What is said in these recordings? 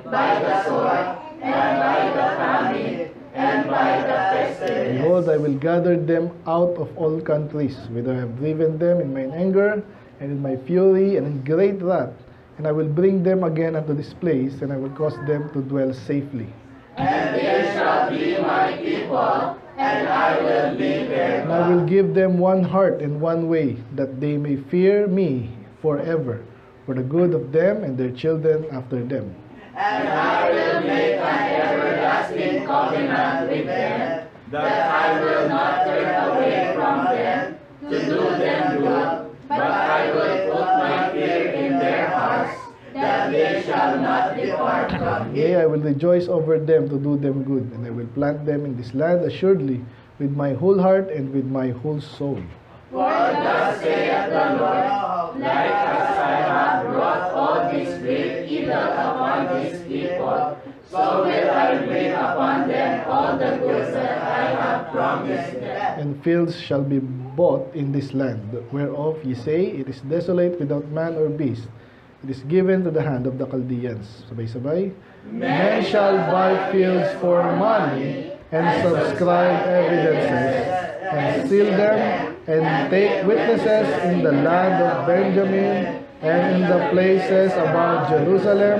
by the sword, and by the famine, and by the pestilence. Behold, I will gather them out of all countries, whither I have driven them in mine anger, and in my fury, and in great wrath. And I will bring them again unto this place, and I will cause them to dwell safely. And they shall be my people, and I will be their And I will give them one heart and one way, that they may fear me forever, for the good of them and their children after them. And I will make an everlasting covenant with them, that I will not turn away from them to do them good, but I will put my fear in their hearts, that they shall not depart from me. Yea, I will rejoice over them to do them good, and I will plant them in this land assuredly, with my whole heart and with my whole soul. For thus saith the Lord, like as I have brought all this great evil upon these people, so will I bring upon them all the goods that I have promised them. And fields shall be bought in this land, whereof ye say, it is desolate without man or beast. It is given to the hand of the Chaldeans. Sabay-sabay. Men shall buy fields for money, and subscribe evidences, and seal them, and take witnesses in the land of Benjamin, and in the places about Jerusalem,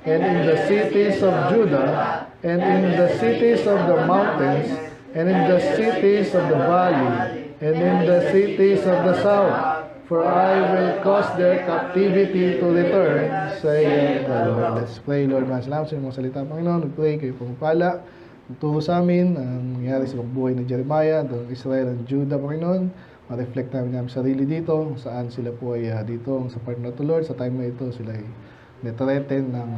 and in the cities of Judah, and in the cities of the mountains, and in the cities of the valley, and in the cities of the south. For I will cause their captivity to return, saith the Lord. Let's pray, Lord. Salamat sa inyong mga salita, Panginoon. Nag-pray kayo pumapala. Magturo sa amin ang nangyari sa pagbuhay ng Jeremiah, ng Israel and Judah, Panginoon. Ma-reflect namin ang sarili dito, saan sila po ay dito, sa part na to, Lord. Sa time na ito, sila ay netreten ng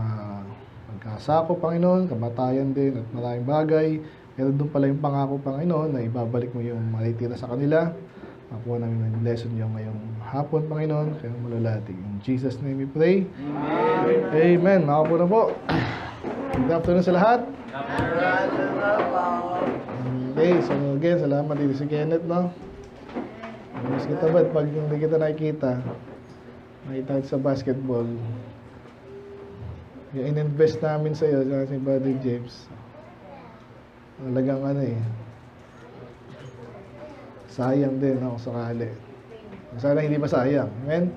pagkasako, Panginoon, kamatayan din at maraming bagay. Pero doon pala yung pangako, Panginoon, na ibabalik mo yung malitira sa kanila. Makuha namin yung lesson yung ngayong hapon, Panginoon. Kaya malulating. In Jesus' name we pray. Amen. Amen. Makapo na po. Good afternoon sa lahat. Okay, so again, salamat dito si Kenneth, no? Mas kita ba't pag hindi kita nakikita, nakita sa basketball, yung in-invest namin sa iyo, si Brother James, talagang sayang din ako sakali. Sana hindi masayang. Amen?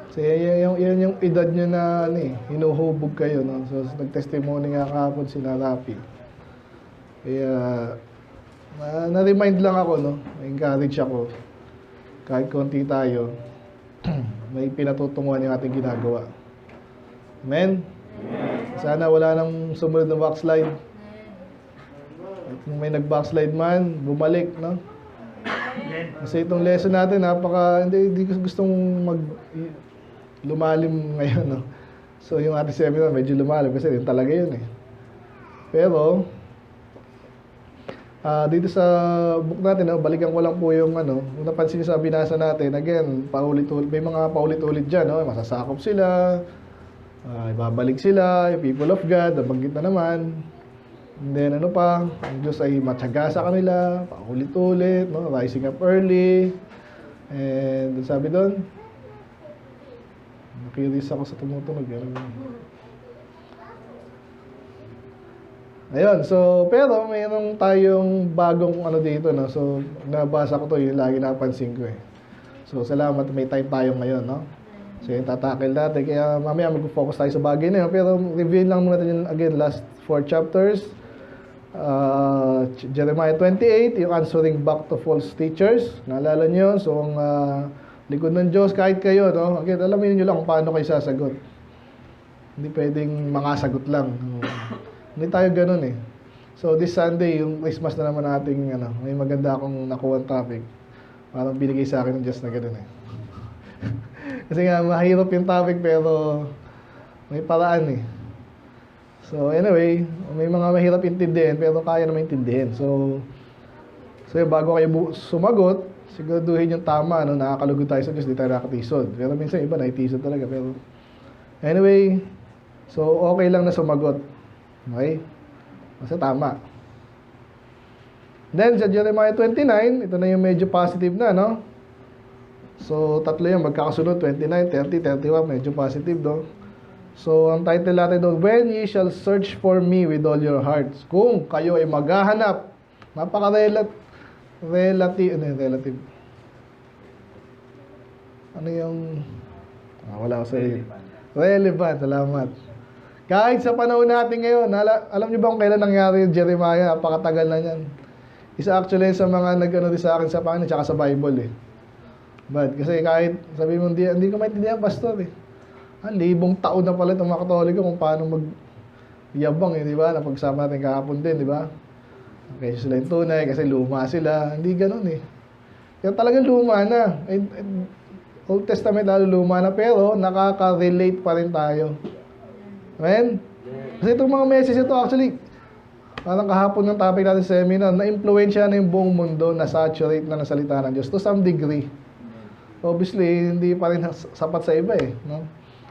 Kasi yan yung edad nyo na hinuhubog kayo. No? So, nag-testimony nga kahapon si Rafi. Kaya, na-remind lang ako, no? Na-encourage ako. Kahit konti tayo, may pinatutunguhan yung ating ginagawa. Amen? Sana wala nang sumunod na backslide. At kung may nag-backslide man, bumalik, no? Kasi itong lesson natin, hindi ko gustong lumalim ngayon, no? So, yung ating seminar, medyo lumalim kasi yun talaga yun, eh. Pero, dito sa book natin, no, balikan ko lang po yung kung napansin niyo sa binasa natin, again, paulit-ulit, may mga paulit-ulit dyan, no? Masasakop sila, ibabalik sila, yung people of God, nabanggit na naman. And then ang Diyos ay matyaga sa kanila, paulit-ulit, no? Rising up early. And sabi doon, nakiriss ako sa tumutunog. Ayun, so, pero mayroon tayong bagong dito, no? So, nabasa ko to, yung lagi napansin ko, eh. So, salamat, may time tayo ngayon, no? So, yung tatakil natin. Kaya mamaya mag-focus tayo sa bagay na yun. Pero review lang muna natin again, last 4 chapters. Jeremiah 28, yung answering back to false teachers. Naalala nyo yun? So, ang likod ng Diyos, kahit kayo, no? Again, alamin nyo lang kung paano kayo sasagot. Hindi pwedeng mga sagot lang. Hindi tayo ganun, eh. So, this Sunday, yung Christmas na naman nating, may maganda akong nakuha topic. Parang binigay sa akin ng Diyos na ganun, eh. Kasi nga, mahirap yung topic, pero may paraan, eh. So, anyway, may mga mahirap intindihin, pero kaya naman intindihin. So bago kayo sumagot, siguraduhin yung tama, nakakalugod tayo sa Diyos, di tayo nakatisod. Pero minsan iba, naitisod talaga. Pero, anyway, so okay lang na sumagot. Okay? Basta tama. Then, sa Jeremiah 29, ito na yung medyo positive na, no? So, tatlo yung magkakasunod, 29, 30, 31, medyo positive, no? So, ang title natin doon, When ye shall search for me with all your hearts. Kung kayo ay maghahanap, relative. Ano yung, wala ko sa relevant, salamat. Kahit sa panahon natin ngayon, alam niyo ba kung kailan nangyari yung Jeremiah? Napakatagal na yan. Isa actually sa mga nag-ano din sa akin sa Panginoon, tsaka sa Bible eh. But kasi kahit sabi mo, hindi ko maintindihan, pastor eh. Libong taon na pala itong mga Katoliko kung paano mag-yabang eh, di ba? Napagsama natin kahapon din, di ba? Okay, sila yung tunay kasi luma sila. Hindi ganun eh. Kaya talagang luma na. Old Testament lalo luma na, pero nakaka-relate pa rin tayo. Amen? Kasi itong mga message ito actually, parang kahapon ng topic natin sa seminar, na-influensya na yung buong mundo, na-saturate na ng salita ng Diyos to some degree. Obviously, hindi pa rin sapat sa iba eh. No?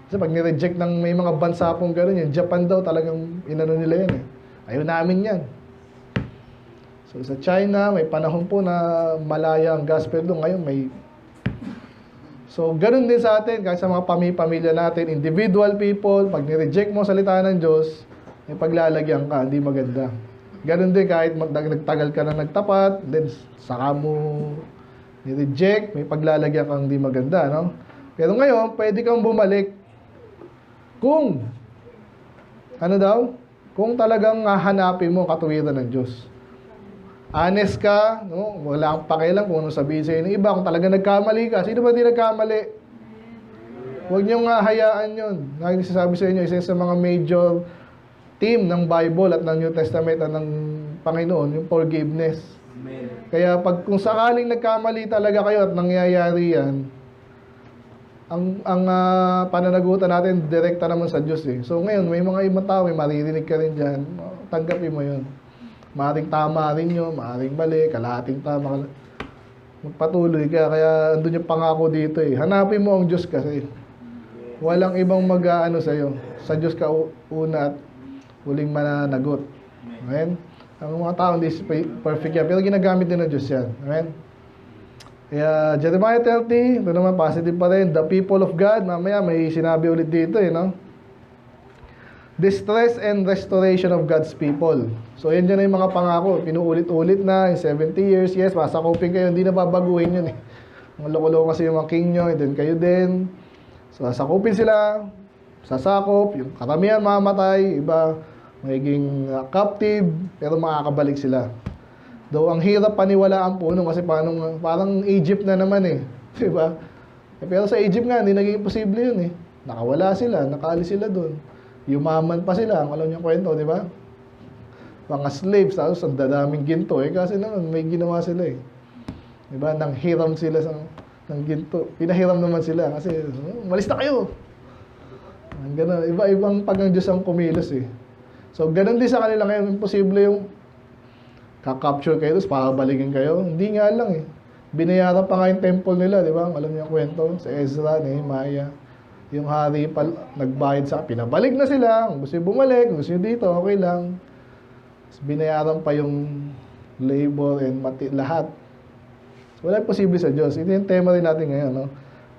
Kasi pag nireject ng may mga bansa pong gano'n, yung Japan daw talagang inano nila yan eh. Ayaw namin yan. So sa China, may panahon po na malaya ang gospel doon. Ngayon may... So gano'n din sa atin, kahit sa mga pamilya natin, individual people, pag nireject mo salita ng Diyos, may paglalagyan ka, hindi maganda. Gano'n din kahit nagtagal ka na nagtapat, then saka mo nireject, may paglalagyan kang hindi maganda, no? Pero ngayon, pwede kang bumalik kung, kung talagang hahanapin mo katuwiran ng Diyos. Honest ka, no? Wala kang pakialam kung ano sabihin sa'yo ng iba. Kung talagang nagkamali ka, sino ba di nagkamali? Huwag niyong hayaan yun. Nagsasabi sa inyo, isa sa mga major theme ng Bible at ng New Testament at ng Panginoon, yung forgiveness. Amen. Kaya kung sakaling nagkamali talaga kayo at nangyayari yan, ang pananagutan natin, direkta naman sa Diyos eh. So ngayon, may mga ibang tao, may maririnig ka rin dyan, tanggapin mo yun. Maaring tama rin yun, maaring mali, kalahating tama. Magpatuloy ka, kaya andun yung pangako dito eh. Hanapin mo ang Diyos kasi. Walang ibang mag-aano sa'yo. Sa Diyos ka una at huling mananagot. Amen? Ang mga tao hindi perfect yan, pero ginagamit din ng Diyos yan. Amen? Kaya Jeremiah 30, ito naman positive pa rin. The people of God, mamaya may sinabi ulit dito eh, no? Distress and restoration of God's people. So yan dyan na yung mga pangako. Pinuulit-ulit na, in 70 years, yes, masakupin kayo, hindi na babaguhin yun eh. Mga loko-loko kasi yung mga king nyo, and then kayo din. So sakupin sila, sasakop, yung karamihan mamatay, iba magiging captive, pero makakabalik sila. Though ang hirap paniwalaan po nung kasi parang Egypt na naman eh. Diba? Pero sa Egypt nga, hindi naging imposible yun eh. Nakawala sila, nakaalis sila doon. Yumaman pa sila, ang alam niyong kwento, di ba? Mga slaves, tapos ang dadaming ginto eh. Kasi naman, may ginawa sila eh. Di ba? Nanghiram sila ng ginto. Pinahiram naman sila kasi, malis na kayo. Ganun. Iba-ibang pag ang Diyos ang kumilos eh. So, ganun din sa kanila ngayon. Imposible yung kakapture kayo, tapos pakabalikin kayo. Hindi nga lang eh. Binayaran pa nga yung temple nila, di ba? Alam niyo yung kwento sa Ezra, Nehemiah. Yung hari pa, nagbayad sa pinabalik na sila. Kung gusto yung bumalik, kung gusto yung dito, okay lang. Tapos binayaran pa yung labor and lahat. So, wala yung posible sa Diyos. Ito yung tema rin natin ngayon, no?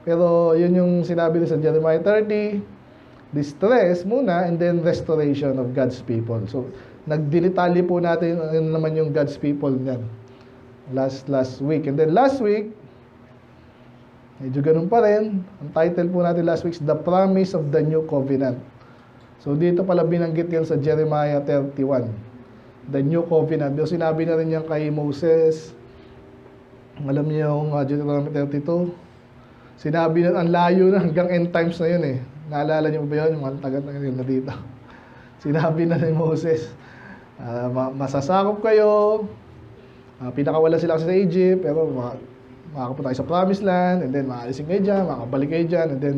Pero yun yung sinabi sa Jeremiah 30, distress muna and then restoration of God's people. So, nagdilitali po natin naman yung God's people niyan. Last week. And then last week, medyo ganun pa rin. Ang title po natin last week is The Promise of the New Covenant. So dito pala binanggit yan sa Jeremiah 31. The New Covenant. Pero sinabi na rin yan kay Moses. Alam niyo yung Deuteronomy 32. Sinabi na, ang layo na hanggang end times na yun eh. Naalala niyo ba yun? Yung mga tagat na dito. Sinabi na ni Moses, masasakop kayo, pinakawala sila kasi sa Egypt, pero makakapunta kayo sa Promised Land, and then maalisin kayo dyan, makabalik kayo dyan, and then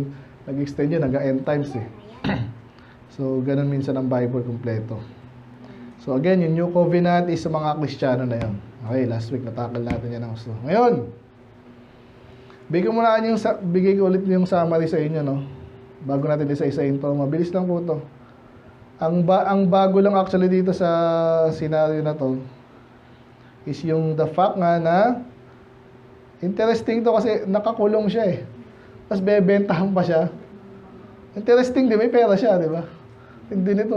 nag-extend yun hanggang end times eh. So, ganun minsan ang Bible kompleto. So, again, yung New Covenant is sa mga Kristiyano na yun. Okay, last week natakal natin yan ang gusto. Ngayon, bigay ko ulit yung summary sa inyo, no? Bago natin isa-isain to, mabilis lang po to. Ang bago lang actually dito sa scenario na to is yung the fact nga na interesting to kasi nakakulong siya eh. Tapos bebentahan pa siya. Interesting din, may pera siya, di ba? Hindi nito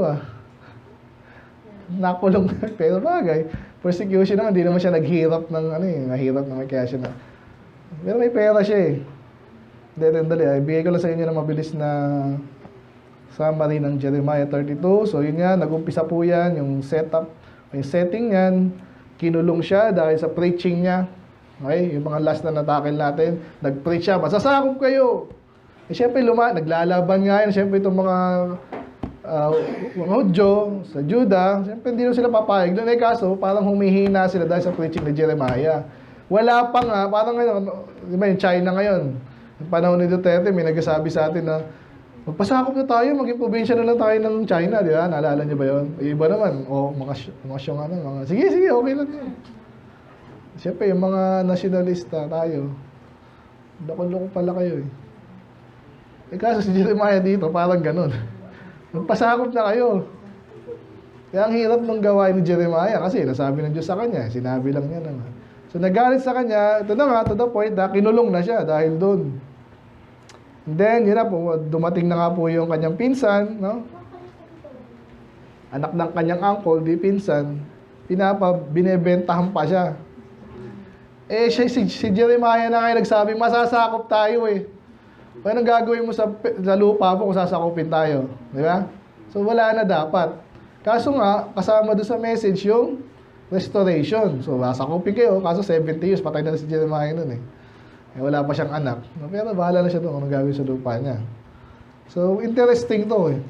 nakulong na, pero bagay. Persecution naman, di naman siya naghirap ng nahirap naman kaya siya na. Pero may pera siya Dali. Ibigay ko lang sa inyo na mabilis na summary ng Jeremiah 32. So yun nga, nag-umpisa po yan, yung setup, yung setting yan. Kinulong siya dahil sa preaching niya. Okay, yung mga last na natakil natin, nag-preach siya, masasakop kayo. Siyempre, naglalaban nga yan. Siyempre, itong mga Hudyo, sa Juda, siyempre, hindi sila papayag. Doon kaso, parang humihina sila dahil sa preaching ni Jeremiah. Wala pa nga, parang ngayon, di ba yung China ngayon, yung panahon ni Duterte, may nagsasabi sa atin na, magpasakop na tayo, maging probinsya na lang tayo ng China, di ba? Naalala niyo ba yun? Iba naman, sige, okay lang yun. Siyempre, yung mga nationalista tayo, loko-loko pala kayo kaso si Jeremiah dito, parang ganun. Magpasakop na kayo. Kaya ang hirap nung gawain ni Jeremiah kasi nasabi ng Diyos sa kanya, sinabi lang niya naman. So nagalit sa kanya, ito na nga, to the point na kinulong na siya dahil doon. And then, yun na po, dumating na nga po yung kanyang pinsan, no? Anak ng kanyang uncle, di pinsan, binebentahan pa siya. Si Jeremiah na nga nagsabi, masasakop tayo Anong gagawin mo sa lupa po kung sasakupin tayo? Di ba? So, wala na dapat. Kaso nga, kasama doon sa message yung restoration. So, sasakupin kayo, kaso 70 years, patay na si Jeremiah nun wala pa siyang anak. Pero bahala na siya doon kung anong gagawin sa lupa niya. So, interesting to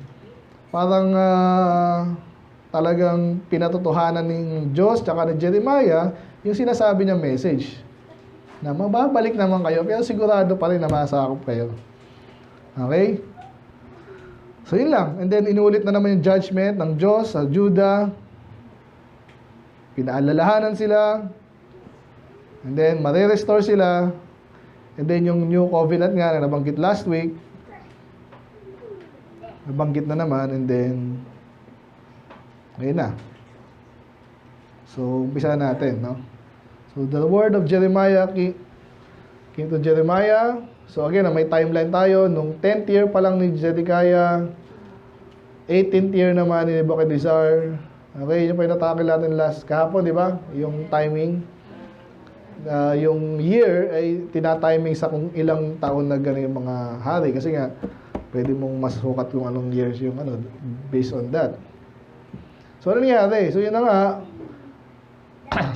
Parang talagang pinatotohanan ng Diyos tsaka ni Jeremiah yung sinasabi niyang message. Na mababalik naman kayo, pero sigurado pa rin na masakop kayo. Okay? So, yun lang. And then, inulit na naman yung judgment ng Diyos sa Judah. Pinaalalahanan sila. And then, marirestore sila. And then, yung new covenant nga na nabanggit last week, nabanggit na naman. And then, ayun na. So, umpisa natin, no? So, the word of Jeremiah came to Jeremiah. So, again, may timeline tayo. Nung 10th year pa lang ni Zedekiah, 18th year naman ni Nebuchadnezzar. Okay, yun pa yung natakil natin last kahapon, di ba? Yung timing. Yung year ay tinatiming sa kung ilang taon na gano'n yung mga hari. Kasi nga, pwede mong masukat kung anong years yung based on that. So, ano nangyari? So, yun na nga,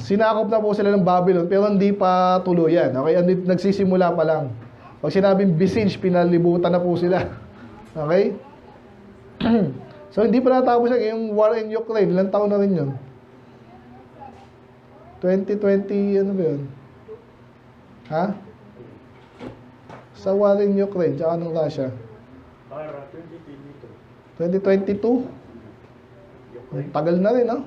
sinakop na po sila ng Babylon pero hindi pa tuluyan. Okay? Nagsisimula pa lang. Pag sinabing besiege, pinalibutan na po sila. Okay? So, hindi pa natapos yung war in Ukraine. Ilang taon na rin yun? 2020, ano ba yun? Ha? Sa war in Ukraine, tsaka ng Russia. 2022? Ang tagal na rin, no?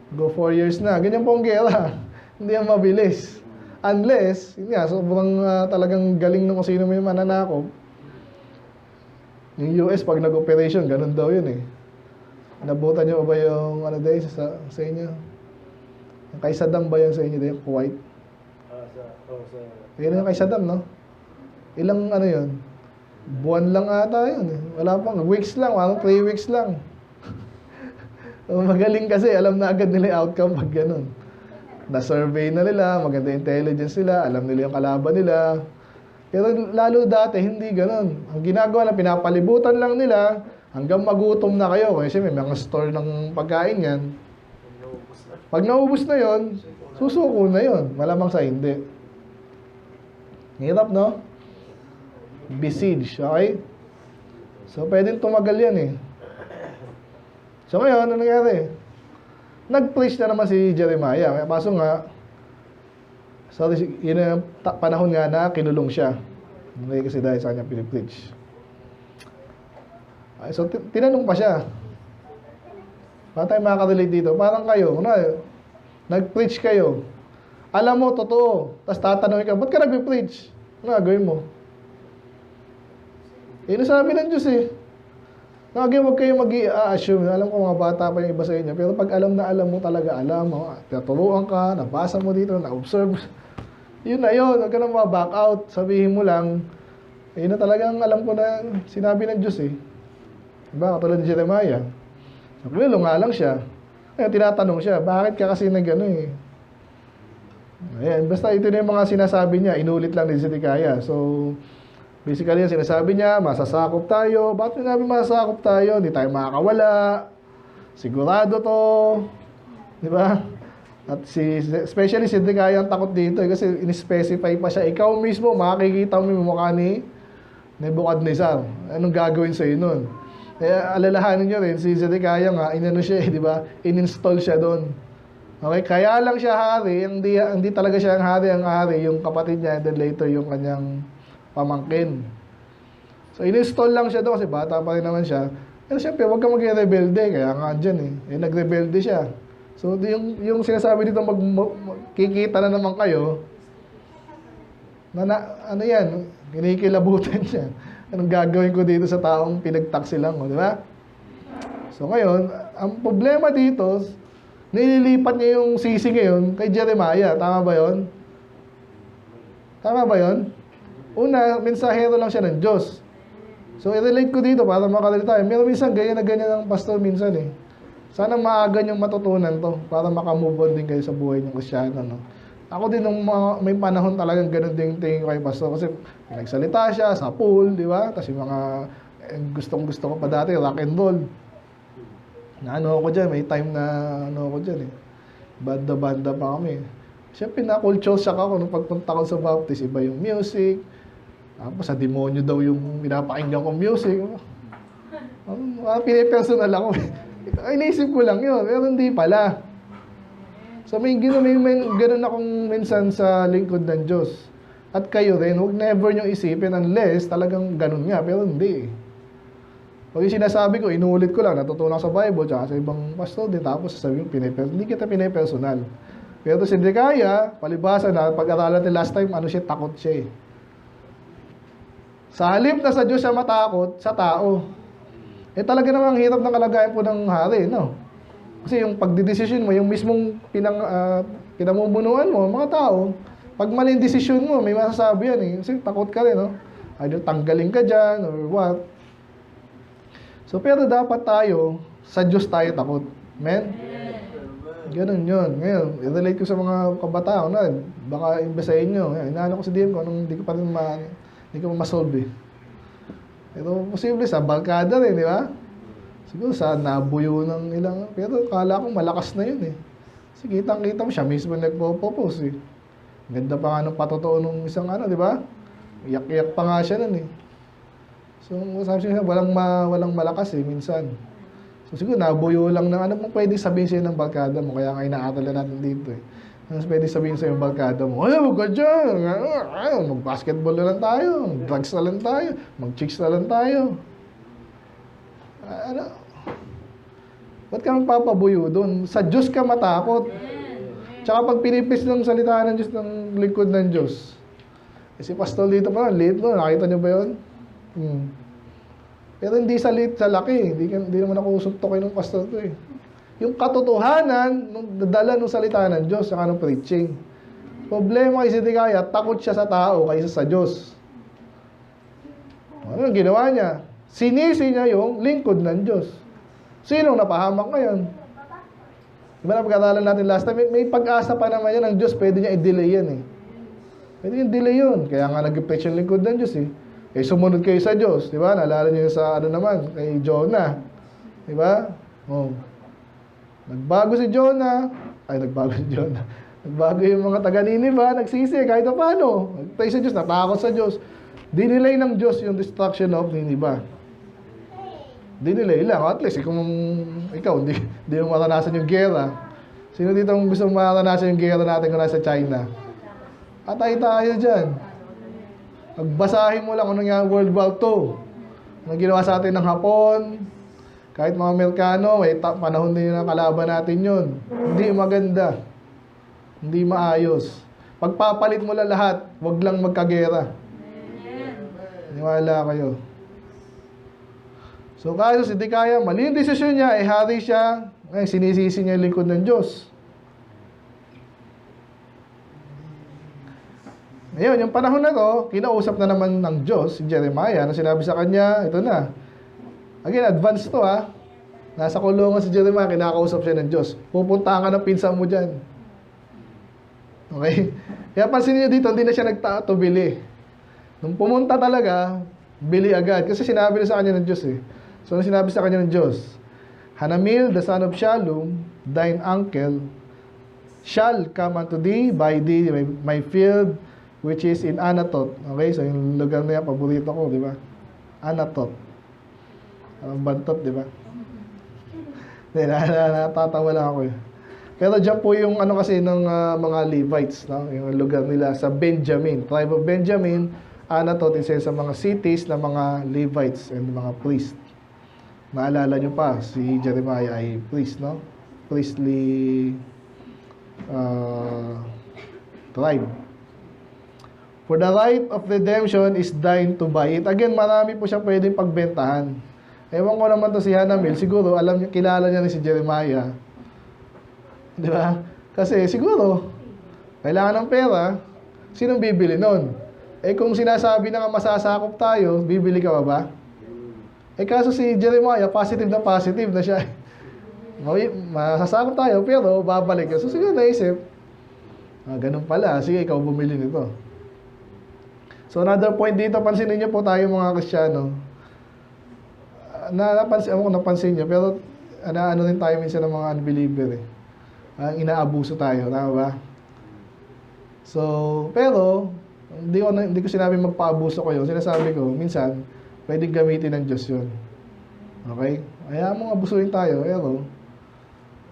Go 4 years na. Ganyan po ang gera. Hindi yan mabilis. Unless, yun nga, sobrang talagang galing nung sino may mananakop. Yung US, pag nag-operation, ganun daw yun Nabutan nyo ba yung sa inyo? Yung kay Saddam ba yun sa inyo din? Kuwait? Yun yung kay Saddam, no? Ilang yun? Buwan lang ata yun Wala pang, weeks lang, 3 weeks lang. Magaling kasi, alam na agad nila yung outcome pag ganun. Na-survey na nila, maganda intelligence nila, alam nila yung kalaban nila. Pero lalo dati, hindi ganun. Ang ginagawa na, pinapalibutan lang nila hanggang magutom na kayo. Kasi may mga store ng pagkain yan. Pag naubos na yon, susuko na yon. Malamang sa hindi. Hirap, no? Besiege, okay? So, pwedeng tumagal yan So ngayon, ano nangyari? Nag-preach na naman si Jeremiah. Kaya paso nga, yun yung panahon nga na kinulong siya. Kasi dahil sa kanya pinipreach. So, tinanong pa siya. Paano tayo makaka-relate dito? Parang kayo, nag-preach kayo. Alam mo, totoo. Tapos tatanungin ka, ba't ka nag-preach? Ano gagawin mo? Yun sabi ng Diyos Huwag kayo mag-i-assume. Alam ko mga bata pa yung iba sa inyo. Pero pag alam na alam mo talaga, alam mo, naturuan ka, nabasa mo dito, na-observe. Yun na yun. Huwag ka na ma-back out. Sabihin mo lang, Yun na talagang alam ko na sinabi ng Diyos eh. Diba? Katulad ni Jeremiah. So, nga lang siya. Kaya tinatanong siya, bakit ka kasi nag-ano eh? Ayan, basta ito na yung mga sinasabi niya, inulit lang ni Zedekiah. So, basically, yung sinasabi niya, masasakop tayo. Bakit sinabi masasakop tayo? Hindi tayo makakawala. Sigurado to. Di ba? At especially si Zedekiah ang takot dito kasi in-specify pa siya. Ikaw mismo, makikita mo yung mukha ni Nebuchadnezzar. Anong gagawin sa'yo nun? Kaya alalahanin nyo rin, si Zedekiah nga, inano siya, di ba? In-install siya doon. Okay, kaya lang siya hari, hindi talaga siya ang hari, yung kapatid niya, and then later yung kanyang pamangkin. So, in-install lang siya doon kasi bata pa rin naman siya. Pero siyempre, huwag kang mag-rebelde, kaya nga dyan eh. Nag-rebelde siya. So, yung sinasabi dito, kikita na naman kayo, ano yan, kinikilabutan siya. Anong gagawin ko dito sa taong pinagtaksi lang, di ba? So, ngayon, ang problema dito, nililipat niya yung sisi ngayon kay Jeremiah. Tama ba yon? Tama ba yon? Una, mensahero lang siya ng Diyos. So, i-relate ko dito para makarelate tayo. Meron minsan ganyan na ganyan ang pastor minsan eh. Sana maaga niyong matutunan to para makamove on din kayo sa buhay ng Kristyano. No? Ako din nung may panahon talagang ganun din tingin ko kay pastor kasi nagsalita siya sa pool, di ba? Kasi mga gustong-gusto ko pa dati, rock and roll. Ano ako dyan, may time na ano ako dyan eh. Banda-banda pa kami. Siyempre na-culture shock ako nung pagpunta ko sa Baptist. Iba yung music. Tapos sa demonyo daw yung pinapakinggan kong music. Pinipersonal ako. Ay, naisip ko lang yun. Pero hindi pala. So may ganun akong minsan sa lingkod ng Diyos. At kayo rin, huwag never nyo isipin unless talagang ganun nga. Pero hindi eh. Pag yung sinasabi ko, inuulit ko lang, natutunan sa Bible, tsaka sa ibang pastor din, tapos sasabihin ko, hindi kita pinipersonal. Pero si Zedekiah, palibasa na, pag-aralan natin last time, ano siya, takot siya eh. Sa halip na sa Diyos siya matakot, sa tao. Eh talaga namang hirap ng kalagayan po ng hari, no? Kasi yung pagdidesisyon mo, yung mismong pinamumunuan mo, mga tao, pag maling desisyon mo, may masasabi yan eh. Kasi takot ka rin, no? Either tanggalin ka dyan, or what. So, pero dapat tayo, sa Diyos tayo takot. Amen? Ganun yun. Ngayon, i-relate ko sa mga kabataan na, baka imbes sa inyo. Inaano ko sa DM ko, anong hindi ko pa rin hindi ko masolve eh. Pero posible sa barkada rin, di ba? Siguro sa nabuyo ng ilang, pero kala ko malakas na yun eh. Kasi kitang-kita mo siya, mismo nagpo-propose eh. Ganda pa nga nung patotoo nung isang ano, di ba? Iyak-iyak pa nga siya nun eh. So, sabi siya, walang malakas eh, minsan. So, siguro, nabuyo lang ng ano mong pwede sabihin sa'yo ng barkada mo. Kaya nga inaatal na natin dito eh. Ano pwede sabihin sa'yo ng barkada mo? Ay, huwag ka dyan! Mag-basketball na lang tayo. Mag-drugs na lang tayo. Mag-chicks na lang tayo. Ano? Ba't ka magpapabuyo doon? Sa Diyos ka matakot. Tsaka pag pinipis ng salita ng Diyos, ng lingkod ng Diyos. Eh, si pastor dito pa, late no? Nakita niyo ba yun? Pero hindi sa laki. Hindi naman ako usuntokin ng pastor ko eh. Yung katotohanan, nung dadala ng salita ng Diyos, saka ng preaching. Problema kay Zedekiah, takot siya sa tao kaysa sa Diyos. Ano ang ginawa niya? Sinisi niya yung lingkod ng Diyos. Sinong napahamak ngayon? Diba na pag-aralan natin last time, may pag-asa pa naman yan ng Diyos, pwede niya i-delay yan eh. Pwede niya i-delay yun. Kaya nga nag-preach yung lingkod ng Diyos eh. Eh, sumunod kayo sa Diyos, di ba? Naalala niyo sa ano naman, kay Jonah. Di ba? Oh. Nagbago si Jonah. Nagbago yung mga taga-Ninive, nagsisi kahit na paano. Nagtay sa Diyos, natakot sa Diyos. Dinilay ng Diyos yung destruction of Nineveh. Dinilay lang. At least, ikaw, hindi mo maranasan yung gera. Sino dito ang gusto maranasan yung gera natin kung nasa China? Atay tayo dyan. Magbasahin mo lang kung nangyari World War II. Anong ginawa sa atin ng Hapon, kahit mga Amerikano, panahon din ng kalaban natin yun. Hindi maganda. Hindi maayos. Pagpapalit mo lang lahat, wag lang magkagera. Niwala kayo. So, kaso si Zedekiah, mali yung desisyon niya, hari siya, sinisisi niya yung lingkod ng Diyos. Ayun, yung panahon na to, kinausap na naman ng Diyos si Jeremiah na sinabi sa kanya, ito na. Again, advance to ha. Nasa kulungan si Jeremiah, kinakausap siya ng Diyos. Pupuntahan ka ng pinsan mo dyan. Okay? Kaya pansin niyo dito, hindi na siya nagtatubili. Nung pumunta talaga, bili agad. Kasi sinabi na sa kanya ng Diyos eh. So, ano sinabi sa kanya ng Diyos? Hanamil, the son of Shallum, thine uncle, shall come unto thee by thee, my field, which is in Anatot. Okay, so yung lugar na yan, paborito ko, di ba? Anatot. Bantot, di ba? Natatawa lang ako eh. Pero dyan po yung ano kasi ng mga Levites, no? Yung lugar nila sa Benjamin. Tribe of Benjamin, Anatot, isa sa mga cities ng mga Levites and mga priests. Maalala nyo pa, si Jeremiah ay priest, no? Priestly tribe. For the right of redemption is thine to buy it. Again, marami po siya pwedeng pagbentahan. Ewan ko naman to si Hanamil, siguro alam niya, kilala niya ni si Jeremiah. Di ba? Kasi siguro, kailangan ng pera, sinong bibili nun? Eh kung sinasabi na nga masasakop tayo, bibili ka ba? Eh kaso si Jeremiah, positive na siya. Masasakop tayo, pero babalik ka. So siguro naisip, ganun pala, sige ikaw bumili nito. So another point dito, pansinin niyo po tayo mga Kristiyano. Napansin niyo, pero ano rin tayo minsan ng mga unbeliever eh. Inaabuso tayo, tama ba? So, pero hindi ko sinabi magpaabuso ko yun. Sinasabi ko, minsan, pwedeng gamitin ng Diyos yun. Okay? Kaya mo abusuin tayo, pero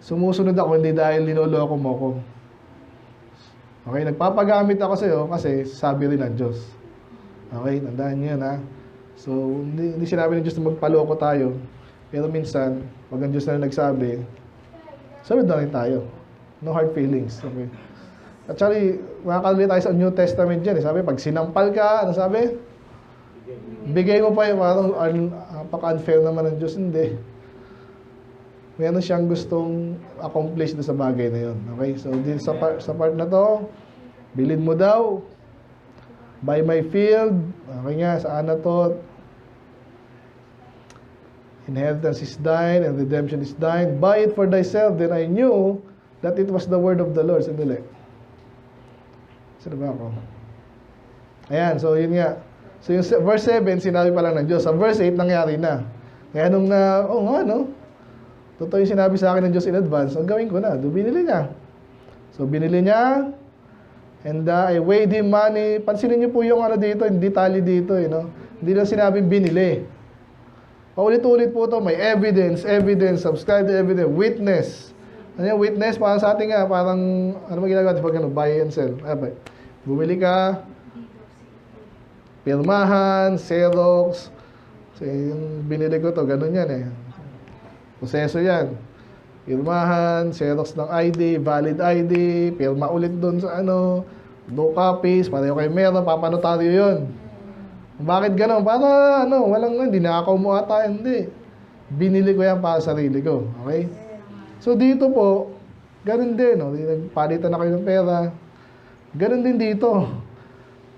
sumusunod ako hindi dahil linoloko mo ko. Okay? Nagpapagamit ako sa'yo kasi sabi rin ng Diyos. Okay? Tandaan nyo yun, ha? So, hindi sinabi ng Diyos na magpaloko tayo. Pero minsan, pag ang Diyos na nagsabi, sunod na rin tayo. No hard feelings. Okay? Actually, makakalili tayo sa New Testament dyan. Sabi, pag sinampal ka, ano sabi? Bigay mo pa yung parang paka-unfair naman ng Diyos. Hindi. Meron siyang gustong accomplish na sa bagay na yun. Okay? So, sa part na to, bilid mo daw. Buy my field. Okay nga, sa Anatot. Inheritance is thine and redemption is thine. Buy it for thyself. Then I knew that it was the word of the Lord. Sandali. Saan ba ako? Ayan, so yun nga. So yung verse 7, sinabi pa lang ng Diyos. Sa verse 8, nangyari na. Kaya nung totoo yung sinabi sa akin ng Diyos in advance, ang gawin ko na. Binili niya. So binili niya. And I weighed him money. Pansinin niyo po yung dito, yung detalye dito. Hindi lang sinabing binili. Paulit-ulit po ito. May evidence, subscribe to evidence, witness. Ano yung witness? Parang sa atin nga, parang, ano ba ginagawa? Pag buy and sell. Bumili ka, pirmahan, Xerox. So, yung binili ko to, ganun yan eh. Proseso yan. Pirmahan, Xerox ng ID, valid ID, pirma ulit doon sa no copies, pareho kayo meron, papanotaryo yun. Bakit ganun? Para walang hindi nakakaw mo ata, hindi. Binili ko yan para sa sarili ko. Okay? So dito po, ganun din, nagpalitan na kayo ng pera. Ganun din dito.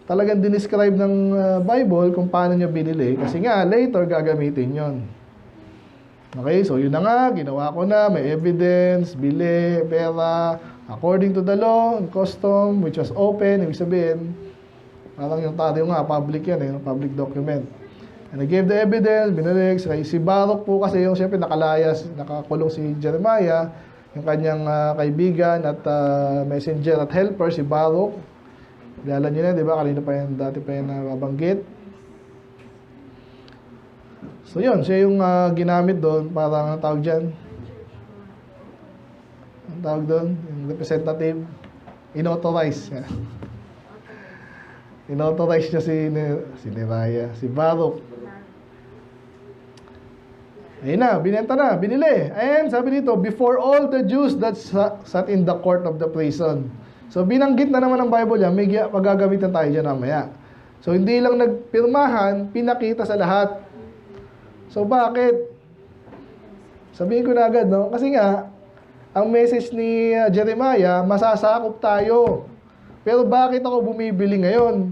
Talagang dinescribe ng Bible kung paano nyo binili. Kasi nga, later gagamitin yon. Okay, so yun na nga, ginawa ko na, may evidence, bili, pera, according to the law and custom, which was open, ibig sabihin, parang yung tayo nga, public yan public document. And I gave the evidence, binalik, si Baruch po kasi yung siyempre nakalayas, nakakulong si Jeremiah, yung kanyang kaibigan at messenger at helper, si Baruch. Kilala nyo na, di ba? Kanina pa yan, dati pa yan nabanggit. So yun, siya yung ginamit doon, parang ang tawag dyan. Ang tawag doon, yung representative, inauthorize. Inauthorize niya si Neraya, si Baruch. Ayun na, binenta na, binili. And sabi dito, before all the Jews that sat in the court of the prison. So binanggit na naman ng Bible yan, may pagagamitan tayo dyan mamaya. So hindi lang nagpirmahan, pinakita sa lahat. So bakit? Sabihin ko na agad, Kasi nga, ang message ni Jeremiah, masasakop tayo. Pero bakit ako bumibili ngayon?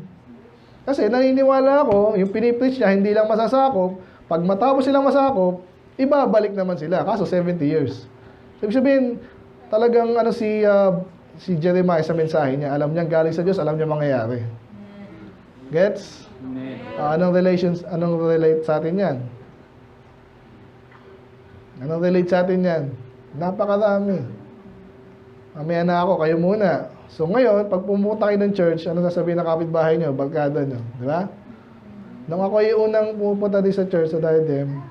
Kasi naniniwala ako, yung pinipreach niya, hindi lang masasakop. Pag matapos silang masakop, ibabalik naman sila. Kaso 70 years. So, ibig sabihin, talagang si Jeremiah sa mensahe niya, alam niya galing sa Diyos, alam niya mangyayari. Gets? Anong relate sa atin yan? Anong relate sa atin yan? Napakarami. Mamaya na ako, kayo muna. So ngayon, pag pumunta kayo ng church, ano sasabihin ng kapitbahay nyo, barkada nyo, di ba? Nung ako yung unang pupunta din sa church, sa Diadem,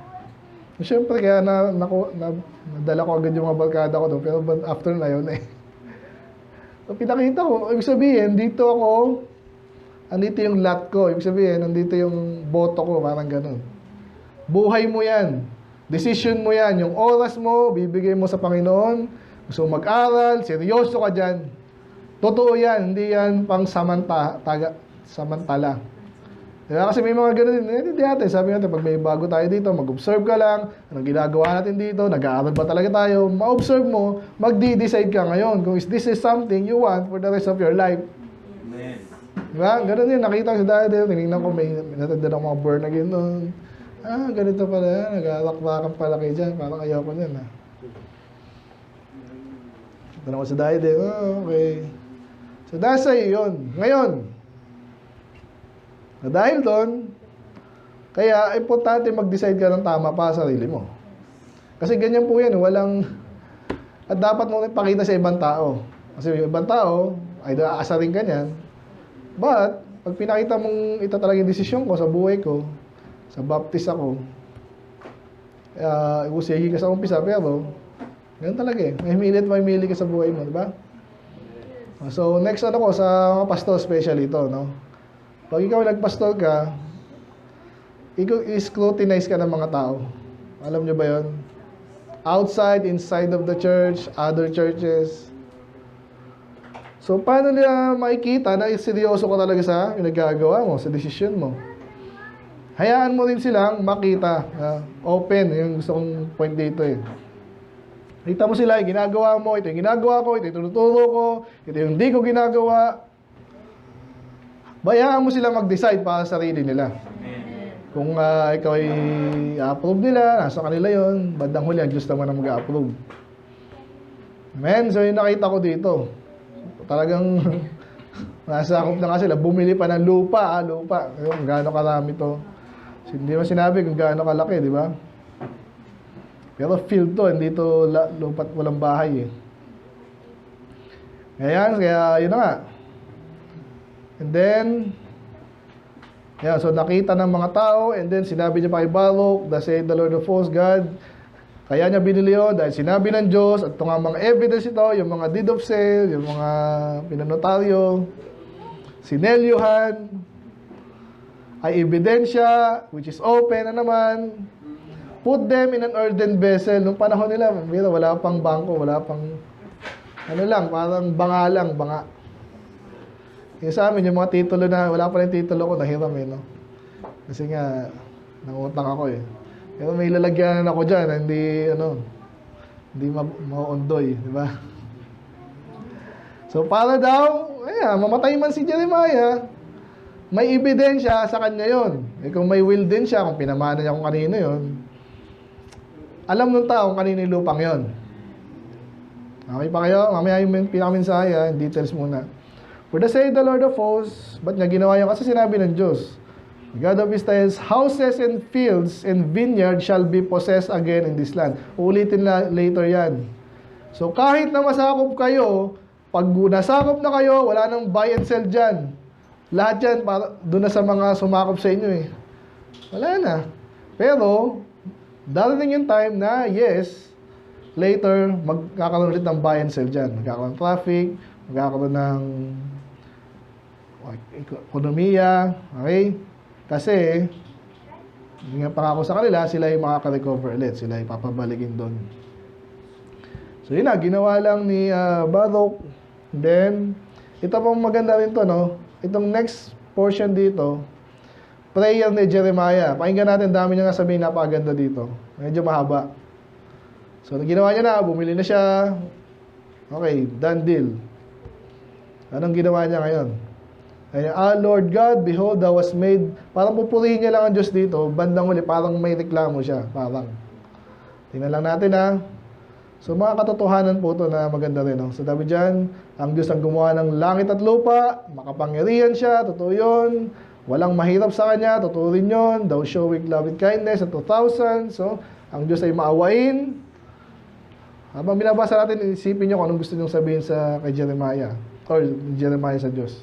siyempre kaya nadala ko agad yung mga barkada ko doon, pero after na yun eh. So pinakita ko, ibig sabihin, andito yung lot ko, ibig sabihin, andito yung boto ko, parang ganun. Buhay mo yan, decision mo yan, yung oras mo, bibigay mo sa Panginoon, gusto mo mag-aral, seryoso ka dyan. Totoo yan, hindi yan pang samantala. Diba? Kasi may mga ganun din. Hindi natin, sabi natin, pag may bago tayo dito, mag-observe ka lang, anong ginagawa natin dito, nag-aaral ba talaga tayo, ma-observe mo, mag-decide ka ngayon kung this is something you want for the rest of your life. Amen. Diba? Ganun din, nakita ko sa dati, tinignan ko, may natanda ng mga born again doon. Ganito pala, nag-alakbakan pala kayo dyan, parang ayoko dyan. Tanong ko sa dati, okay. So, dahil sa'yo yun. Ngayon, dahil doon, kaya importante mag-decide ka ng tama para sa sarili mo. Kasi ganyan po yan, at dapat mo ipakita sa ibang tao. Kasi yung ibang tao, ay aasarin ka niyan. But, pag pinakita mong ito talaga yung desisyon ko sa buhay ko, sa baptist ako, usigi ka sa umpisa, pero, ganun talaga eh. Mamili ka sa buhay mo, di ba? So, next sa mga pastor, especially ito, no? Pag ikaw nagpastor ka, i-scrutinize ka ng mga tao. Alam nyo ba yon? Outside, inside of the church, other churches. So, paano nila makikita na seryoso ka talaga sa ginagawa mo, sa decision mo? Hayaan mo rin silang makita. Open, yung gusto kong point dito eh. Kita mo sila, yung ginagawa mo, ito yung ginagawa ko, ito yung tinuturo ko, ito yung hindi ko ginagawa. Bayaan mo sila mag-decide para sa sarili nila. Kung ikaw ay approve nila, nasa kanila yon, bandang huli, ang Diyos naman ang mag-approve. Amen? So yung nakita ko dito, talagang nasakop na nga sila, bumili pa ng lupa. Yung gaano karami to. Hindi mo sinabi kung gaano kalaki, di ba? Pero field to, hindi to lupa't walang bahay eh. Kaya yun na nga. And then, so nakita ng mga tao, and then sinabi niya pa kay Baruch, thus saith the Lord of hosts, God, kaya niya binili yun, dahil sinabi ng Diyos, at ito nga mga evidence ito, yung mga deed of sale, yung mga pinanotaryo, sinelyuhan, ay ebidensya, which is open na naman, put them in an earthen vessel. Nung panahon nila, wala pang bangko, wala pang, parang banga lang. Yung sa amin, yung mga titulo na, wala pa rin titulo ko, nahiram eh, no? Kasi nga, nangutang ako eh. Pero may lalagyanan ako dyan, hindi mauundoy, di ba? So, para daw, mamatay man si Jeremiah, may ebidensya sa kanya yon. Kung may will din siya, kung pinamana niya kung kanino yon, alam ng tao kung kanino yung lupang yon. Okay pa kayo? Mamaya yung pinakaminsahe, details muna. For the say the Lord of hosts, ba't niya ginawa yun? Kasi sinabi ng Diyos, God of Israel's houses and fields and vineyards shall be possessed again in this land. Uulitin na later yan. So kahit na masakop kayo, pag nasakop na kayo, wala nang buy and sell dyan. Lahat yan, doon na sa mga sumakop sa inyo eh. Wala na. Pero, darating yung time na, yes, later, magkakaroon ulit ng buy and sell dyan. Magkakaroon ng traffic, magkakaroon ng ekonomiya, okay? Kasi, hindi nga pangako sa kanila, sila yung makaka-recover ulit. Sila yung papabalikin doon. So, yun na, ginawa lang ni Baruch. Then, ito pong maganda rin to, no? Itong next portion dito, prayer ni Jeremiah. Pakinggan natin, dami niya nga sabihin, napakaganda dito. Medyo mahaba. So, ginawa niya na, bumili na siya. Okay, done deal. Anong ginawa niya ngayon? Ayan, Lord God, behold, thou was made. Parang pupurihin niya lang ang Diyos dito. Bandang huli, parang may reklamo siya. Parang. Tingnan lang natin ha. So mga katotohanan po ito na maganda rin. No? So sabi dyan, ang Diyos ang gumawa ng langit at lupa, makapangyarihan siya, totoo yun. Walang mahirap sa Kanya, totoo rin yun. Thou showing love and kindness at 2,000. So, ang Diyos ay maawain. Habang binabasa natin, isipin nyo kung anong gusto nyo sabihin kay Jeremiah. Or Jeremiah sa Diyos.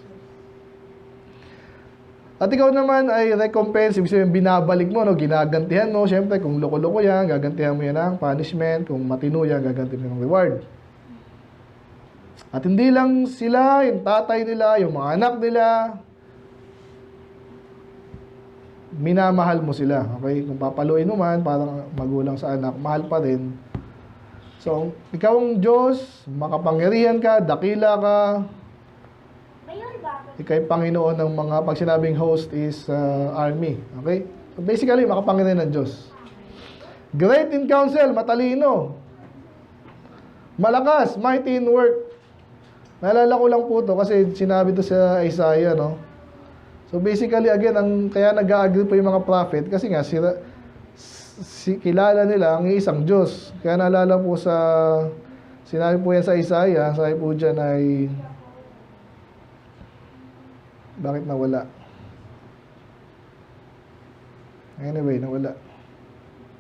At ikaw naman ay recompense, ibig sabihin binabalik mo, no? Ginagantihan mo. Siyempre, kung loko-loko yan, gagantihan mo yan ng punishment. Kung matino yan, gagantihan mo ng reward. At hindi lang sila, yung tatay nila, yung mga anak nila, minamahal mo sila. Okay? Kung papaluin mo man, parang magulang sa anak, mahal pa rin. So, ikaw ang Diyos, makapangyarihan ka, dakila ka. Ikaw ay Panginoon ng mga, pag sinabing host is army. Okay? So, basically, makapangyarihan ng Diyos. Great in counsel, matalino. Malakas, mighty in work. Naalala ko lang po ito kasi sinabi ito sa Isaiah, no? So basically, again, kaya nag-a-agree po yung mga prophet kasi nga, kilala nila ang isang Diyos. Kaya naalala po sinabi po yan sa Isaiah, sabi po dyan ay, bakit nawala? Anyway, nawala.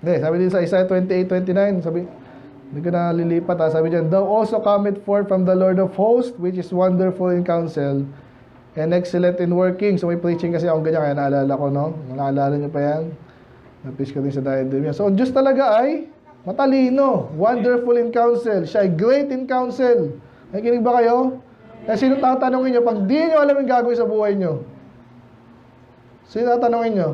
Hindi, sabi din sa Isaiah 28:29, sabi, hindi ko na lilipat ha, sabi dyan, thou also cometh forth from the Lord of hosts, which is wonderful in counsel, and excellent in working. So may preaching kasi akong ganyan, kaya naalala ko, no? Naalala niyo pa yan? Na-preach ko din sa diadem yan. So ang Diyos talaga ay matalino, wonderful in counsel, siya ay great in counsel. Nakikinig ba kayo? Kaya sino tatanungin nyo, pag di nyo alam yung gagawin sa buhay nyo? Sino tatanungin nyo?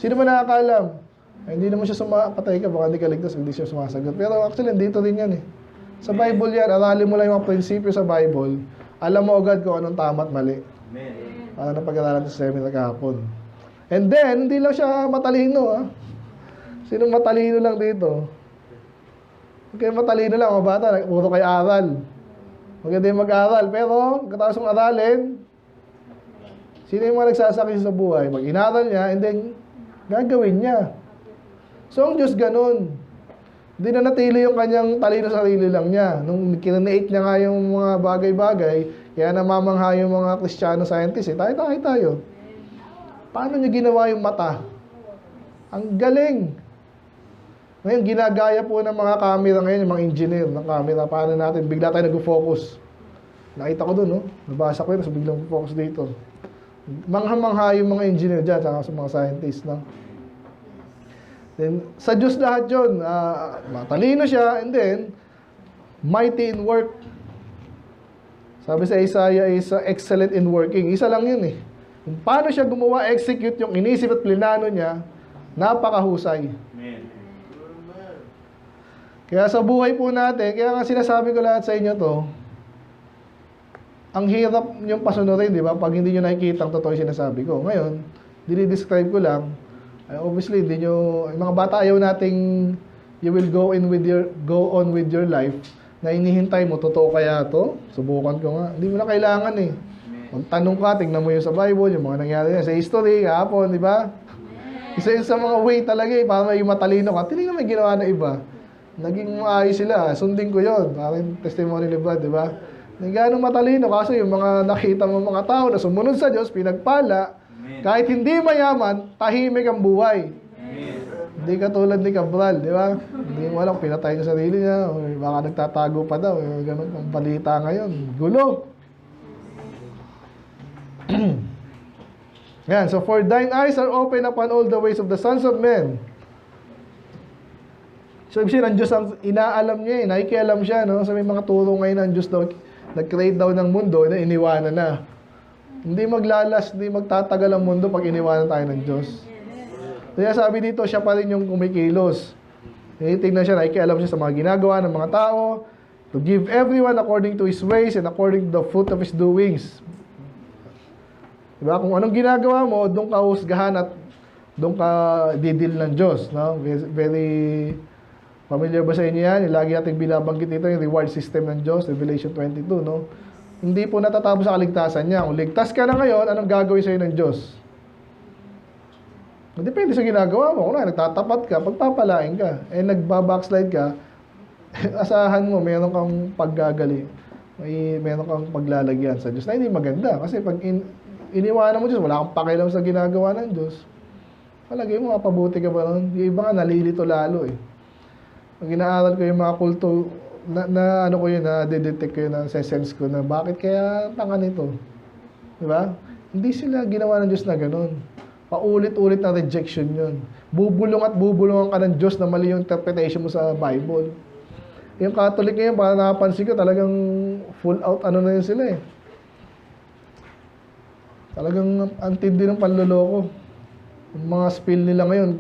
Sino ba nakakaalam? Ay, hindi naman siya patay ka, baka hindi ka ligtas, hindi siya sumasagot. Pero actually, dito din yan eh. Sa Bible yan, aralin mo lang yung mga prinsipyo sa Bible, alam mo agad kung anong tama at mali. Amen. Para napag-aralan sa seminar kahapon. And then, hindi lang siya matalino ha. Sino matalino lang dito? Okay, matalino lang, mga bata, puro kayo aral. Maganda yung mag-aral, pero katapos mong aralin, sino yung mga nagsasakit sa buhay? Mag-inaral niya, and then, gagawin niya. So, ang Diyos ganun. Hindi na natili yung kanyang talino sa sarili lang niya. Nung kinanate niya nga yung mga bagay-bagay, kaya namamangha yung mga Kristiyano scientists, tayo. Paano niya ginawa yung mata? Ang galing. Ngayon, ginagaya po ng mga camera ngayon, yung mga engineer ng camera. Paano natin? Bigla tayo nag-focus. Nakita ko dun, no? Nabasa ko yun, so biglang focus dito. Mangha-mangha yung mga engineer dyan, saka sa mga scientists, no? Then, sa Diyos lahat yun, matalino siya, and then, mighty in work. Sabi sa Isaiah is excellent in working. Isa lang yun eh. Kung paano siya gumawa, execute yung inisip at plinano niya, napakahusay. Amen. Kaya sa buhay po natin, kaya nga sinasabi ko lahat sa inyo to, ang hirap yung pasunurin, di ba? Pag hindi nyo nakikita ang totoo yung sinasabi ko. Ngayon, dinidescribe ko lang, obviously, hindi nyo, yung mga bata ayaw nating you will go on with your life na inihintay mo, totoo kaya to? Subukan ko nga. Hindi mo na kailangan eh. Magtanong ka, tingnan mo yung sa Bible, yung mga nangyari sa history, kahapon, di ba? Isa yun sa mga way talaga eh, para may matalino ka. Tinignan may ginawa ng iba. Naging maayos sila, sundin ko yun. Parang testimony ni Brad, di ba? Nagano matalino, kasi yung mga nakita mo mga tao na sumunod sa Diyos, pinagpala, kahit hindi mayaman, tahimik ang buhay. Amen. Hindi katulad ni Cabral, di ba? Hindi mo alam, pinatay niya sarili niya, o baka nagtatago pa daw, ganun ang balita ngayon. Gulo. Yan, so for thine eyes are open upon all the ways of the sons of men. So ibig sabihin, ang Diyos ang inaalam niya, nakikialam siya, no? So may mga turo ngayon ng Diyos daw, nag-create daw ng mundo, na iniwanan na. Hindi maglalas, hindi magtatagal ang mundo pag iniwanan tayo ng Diyos. Kaya sabi dito, siya pa rin yung kumikilos. Tinitingnan siya, nakikialam siya sa mga ginagawa ng mga tao, to give everyone according to his ways and according to the fruit of his doings. Diba? Kung anong ginagawa mo, doon ka husgahan at doon ka didil ng Diyos. No? Very familiar ba sa inyo yan? Lagi natin binabanggit ito, yung reward system ng Diyos, Revelation 22, no? hindi po natatapos sa kaligtasan niya. Kung ligtas ka na ngayon, anong gagawin sa'yo ng Diyos? Depende sa ginagawa mo. Kung nagtatapat ka, pagpapalain ka. Nagbabackslide ka, asahan mo, meron kang paggagali. Meron kang paglalagyan sa Diyos na hindi maganda. Kasi pag iniwanan mo Diyos, wala kang pakialam sa ginagawa ng Diyos. Palagay mo, mapabuti ka ba nun? Yung iba nga, nalilito lalo eh. Pag inaaral ko yung mga kulto, ano ko yun, na-detect ko yun, na-sense ko na bakit kaya tanga nito. Diba? Hindi sila ginawa ng Diyos na ganun. Paulit-ulit na rejection yun. Bubulong at bubulungan ka ng Diyos na mali yung interpretation mo sa Bible. Yung Catholic ngayon, para nakapansin ko, talagang full out ano na yun sila eh. Talagang antindi ng panloloko. Yung mga spill nila ngayon,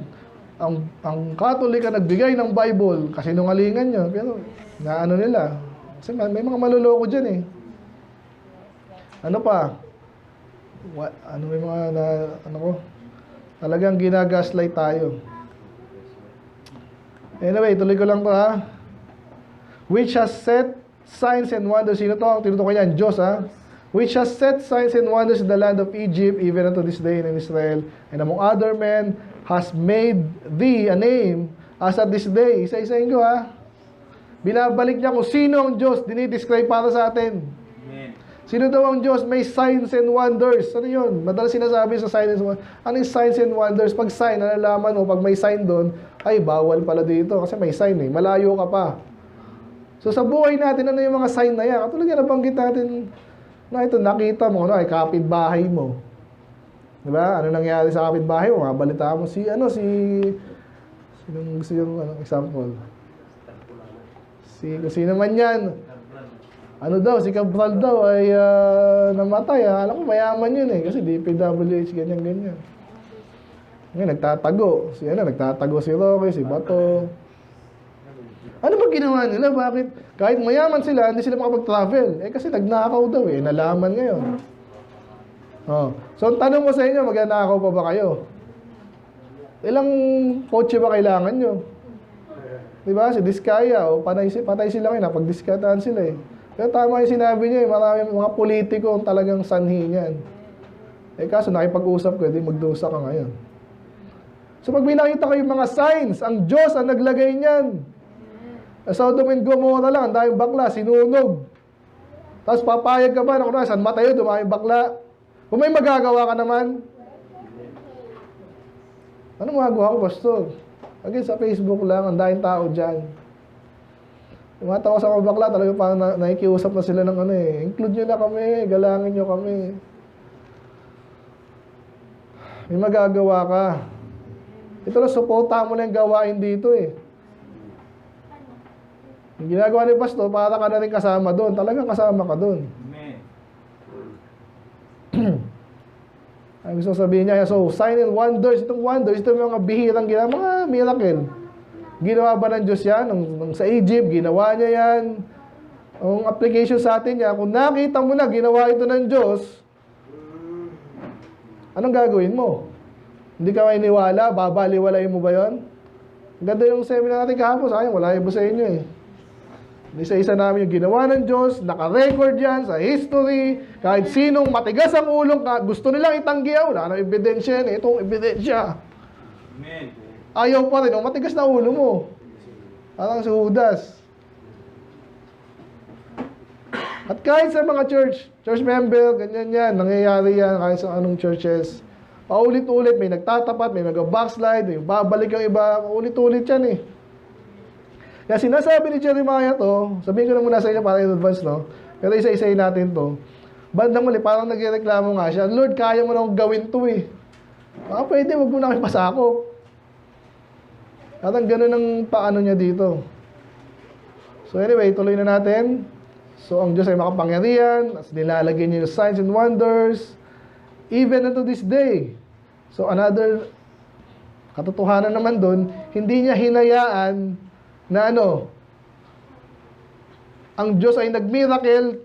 ang Catholic ang nagbigay ng Bible kasi nungalingan nyo. Pero, naano nila. Kasi may mga maluloko dyan eh. Ano pa? May mga talagang ginagaslight tayo. Anyway, tuloy ko lang to ha. Which has set signs and wonders. Sino to? Ang tinutukoy niyan, Diyos ha. Which has set signs and wonders in the land of Egypt, even unto this day in Israel, and among other men, has made thee a name, as at this day. Isa-isahin ko ha. Binabalik niya kung sino ang Diyos, dinidescribe para sa atin. Amen. Sino daw ang Diyos? May signs and wonders. Ano yun? Madalas sinasabi sa signs and wonders. Ano yung signs and wonders? Pag sign, nalalaman mo, pag may sign doon, ay, bawal pala dito kasi may sign eh. Malayo ka pa. So sa buhay natin, ano yung mga sign na yan? Katulad yan, nabanggit natin na ito, nakita mo, ay kapitbahay mo. Diba? Ano nangyari sa kapitbahay mo? Mabalita mo sinong gusto yung example? Kung sino man yan. Ano daw, si Cabral daw ay namatay. Alam ko, mayaman yun eh. Kasi DPWH, ganyan-ganyan. Ngayon, nagtatago. Nagtatago si Roque, si Bato. Ano ba ginawa nila? Bakit? Kahit mayaman sila, hindi sila makapag-travel. Kasi nagnakaw daw eh. Nalaman ngayon. So, ang tanong ko sa inyo, magnanakaw pa ba kayo? Ilang kotse ba kailangan nyo? Diba? Si Diskaya, patay sila ngayon. Napag-diskatahan sila eh. Pero tama yung sinabi niya eh. Marami mga politiko ang talagang sanhi niyan. Kaso nakipag-usap ka, di magdusa ka ngayon. So, pag binakita ko yung mga signs, ang Diyos ang naglagay niyan. Sa Sodom and Gomorrah lang, ang daming bakla, sinunog. Tapos papayag ka ba na San Mateo, dumaming bakla. Kung may magagawa ka naman, anong magagawa ko, Pastor? Again, sa Facebook lang, ang daming tao dyan. Tumatawa sa mga bakla, talaga parang nakikiusap na sila ng include nyo na kami, galangin nyo kami. May magagawa ka. Ito lang, suportahan mo lang yung gawain dito eh. Yung ginagawa ni Pastor, para ka na rin kasama doon. Talagang kasama ka doon. Amen. Ang gusto sabihin niya, so, sign and wonders. Itong wonders, ito yung mga bihirang ginawa, mga miracle. Ginawa ba ng Diyos yan? Sa Egypt, ginawa niya yan. Ang application sa atin niya, kung nakita mo na, ginawa ito ng Diyos, anong gagawin mo? Hindi ka mainiwala? Babaliwalain mo ba yun? Ganda yung seminar natin kahapon. Sayang, wala iba sa inyo eh. Isa-isa namin yung ginawa ng Diyos, naka-record yan sa history, kahit sinong matigas ang ulong, gusto nilang itanggi, wala nang ebidensya yan, itong ebidensya. Amen. Ayaw pa rin, matigas na ulo mo. Parang si Judas. At kahit sa mga church member, ganyan yan, nangyayari yan, kahit sa anong churches, paulit-ulit, may nagtatapat, may nag-backslide, may babalik yung iba, paulit-ulit yan eh. Kaya sinasabi ni Jeremiah to, sabihin ko na muna sa inyo para in advance, no? Pero isa-isayin natin to. Bandang muli, parang nagreklamo nga siya, Lord, kaya mo na akong gawin to eh. Baka pwede, wag mo na kami pasakop. Parang ganun ang paano niya dito. So anyway, tuloy na natin. So ang Diyos ay makapangyarihan, as nilalagay niya yung signs and wonders, even unto this day. So another katotohanan naman doon, hindi niya hinayaan na ang Diyos ay nag-miracle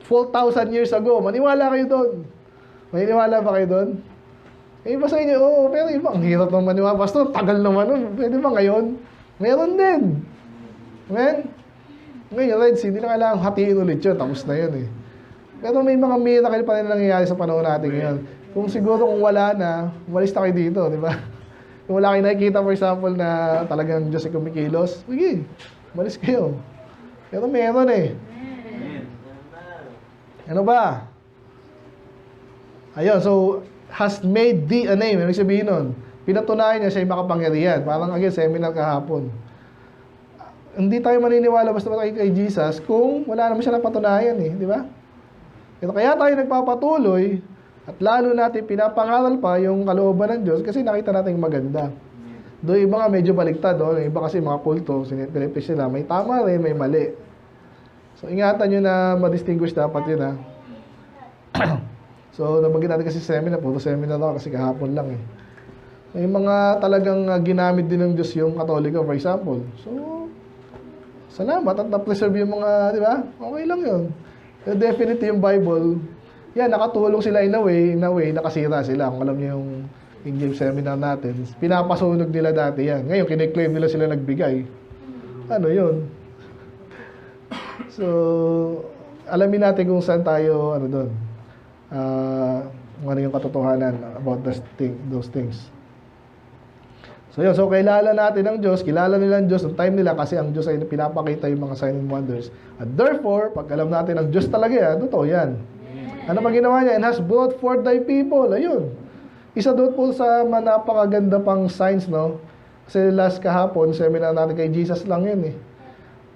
4,000 years ago. Maniwala kayo doon. Maniniwala ba kayo doon? Iba sa inyo, pero iba, ang hirap naman maniwala. Pastor, tagal naman nun. Pwede ba ngayon? Meron din. Amen? Ngayon, Red Sea, hindi na kailangan hatiin ulit yun. Tapos na yun eh. Pero may mga miracle pa rin nangyayari sa panahon natin ngayon. Kung siguro kung wala na, umalis na kayo dito, di ba? Kung wala kayo nakikita, for example, na talagang Diyos ay kumikilos, sige, umalis kayo. Pero meron eh. Ano ba? Ayun, so, has made thee a name. Ibig sabihin nun, pinatunayan niya siya yung makapangyarihan. Parang again, seminar kahapon. Hindi tayo maniniwala basta kay Jesus kung wala naman siya napatunayan eh, di ba? Pero kaya tayo nagpapatuloy at lalo natin pinapangaral pa yung kalooban ng Diyos kasi nakita natin maganda. Doon iba nga medyo baliktad, oh. Iba kasi mga kulto, pinipis nila, may tama rin, may mali. So ingatan nyo na ma-distinguish dapat yun ha. So nabanggit natin kasi seminar, puro seminar ako kasi kahapon lang eh. May mga talagang ginamit din ng Diyos yung Katoliko, for example. So, salamat at na-preserve yung mga, di ba? Okay lang yun. Pero definitely yung Bible, yan, nakatulong sila in a way, nakasira sila. Kung alam niyo yung in-game seminar natin, pinapasunog nila dati yan. Ngayon, kiniklaim nila sila nagbigay. Ano yun? So, alamin natin kung saan tayo, ano doon, ano yung katotohanan about those things. So yun, so kilala natin ang Diyos, kilala nila ang Diyos, ang time nila kasi ang Diyos ay pinapakita yung mga sign and wonders. At therefore, pag alam natin ang Diyos talaga yan, totoo yan. Ano pa ginawa niya? And has brought forth thy people. Ayun. Isa doon po sa napakaganda pang signs, no? Kasi last kahapon, seminar natin kay Jesus lang yun eh.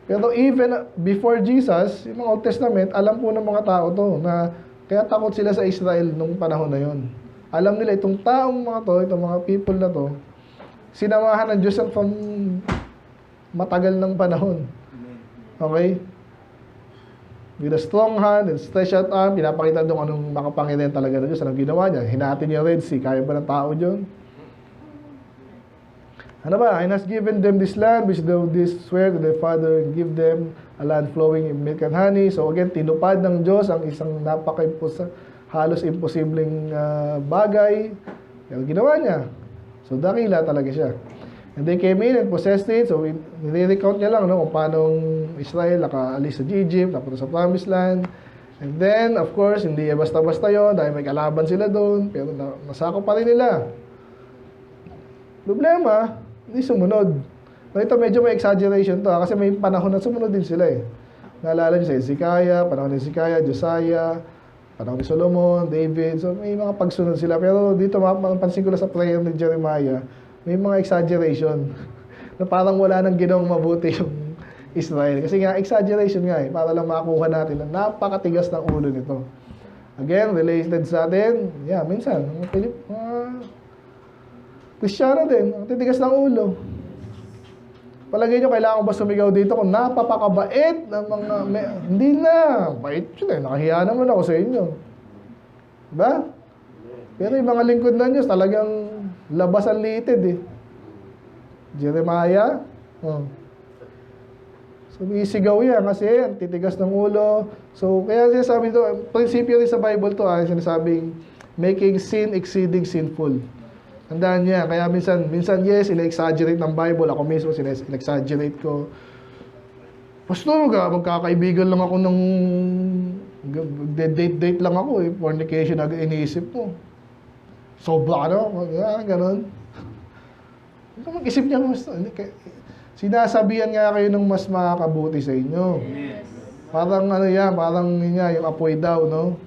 Pero even before Jesus, yung mga Old Testament, alam po ng mga tao to na kaya takot sila sa Israel nung panahon na yun. Alam nila itong taong mga to, itong mga people na to, sinamahan ng Diyos from matagal ng panahon. Okay? With a strong hand and stretched out arm, pinapakita doon anong makapangyarihan talaga ng Diyos. Anong ginawa niya? Hinati niya Red Sea. Kaya ba ng tao dyan? Ano ba? And has given them this land which thou didst swear to their father and give them a land flowing in milk and honey. So again, tinupad ng Diyos ang isang halos imposibleng bagay. Pero ginawa niya. So, dakila talaga siya. And they came in and possessed it. So, nire-recount niya lang kung paano Israel nakaalis sa Egypt, napunta sa Promised Land. And then, of course, hindi basta-basta yun dahil may kalaban sila doon. Pero nasako pa rin nila. Problema, hindi sumunod. Ito medyo may exaggeration to kasi may panahon na sumunod din sila eh. Naalala niyo sa Hezekiah, panahon ni Hezekiah, Josiah, panahon ni Solomon, David, so may mga pagsunod sila. Pero dito, mapansin ko lang sa prayer ni Jeremiah, may mga exaggeration na parang wala nang ginawang mabuti yung Israel. Kasi nga, exaggeration nga eh, para lang makakuha natin na napakatigas ng ulo nito. Again, related sa atin, yeah, minsan, mga Kristiyano din, ang titigas ng ulo. Palagay nyo, kailangan ko ba sumigaw dito kung napapakabait ng mga... Hindi na. Bait yun eh. Nakahiya naman ako sa inyo. Diba? Pero yung mga lingkod na Diyos, talagang labas ang liitid eh. Jeremiah. Oh. So, isigaw yan kasi ang titigas ng ulo. So, kaya sinasabi ito, prinsipyo rin sa Bible to sinasabing, making sin exceeding sinful. Tandaan niya, kaya minsan yes, ina-exaggerate ng Bible. Ako mismo, ina-exaggerate ko. Pastor, magkakaibigan lang ako ng... Date lang ako eh. Fornication na iniisip mo. Sobra ganun. Mag-isip niya, sinasabihan nga kayo ng mas makakabuti sa inyo. Parang parang yung apoy daw, no?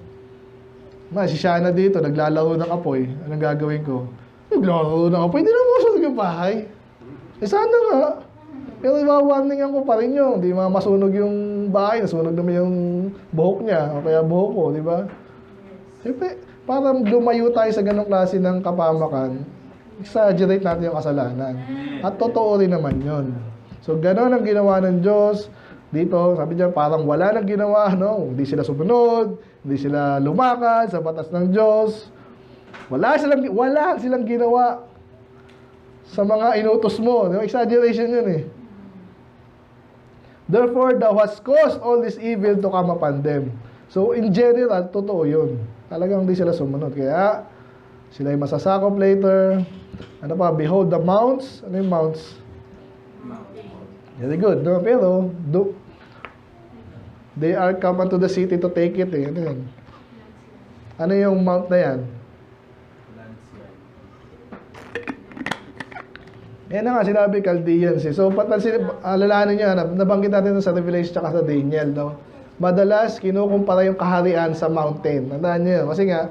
Si Shana dito, naglalaro ng apoy. Anong gagawin ko? Naglaro ng apoy, hindi na masunog yung bahay. Sana nga. Pero iwawarningan ko pa rin yun. Hindi masunog yung bahay, nasunog naman yung buhok niya, o kaya buhok ko, di ba? Siyempre, parang lumayo tayo sa ganong klase ng kapamakan, exaggerate natin yung kasalanan. At totoo rin naman yun. So, ganon ang ginawa ng Diyos. Dito, sabi niya, parang wala nang ginawa, no? Hindi sila sumunod, hindi sila lumakad sa batas ng Diyos. Wala silang ginawa sa mga inutos mo. No? Exaggeration yun eh. Therefore, thou hast caused all this evil to come upon them. So, in general, totoo yun. Talagang hindi sila sumunod. Kaya, sila ay masasakop later. Ano pa? Behold the mounts. Ano yung mounts? Very good. No? Pero, They are come unto the city to take it. Ano yun? Ano yung mount na yan? Yan na nga, sinabi Chaldeans eh. So, alalahanin nyo, nabanggit natin sa Revelation tsaka sa Daniel, no? Madalas, kinukumpara yung kaharian sa mountain. Tandaan nyo yun. Kasi nga,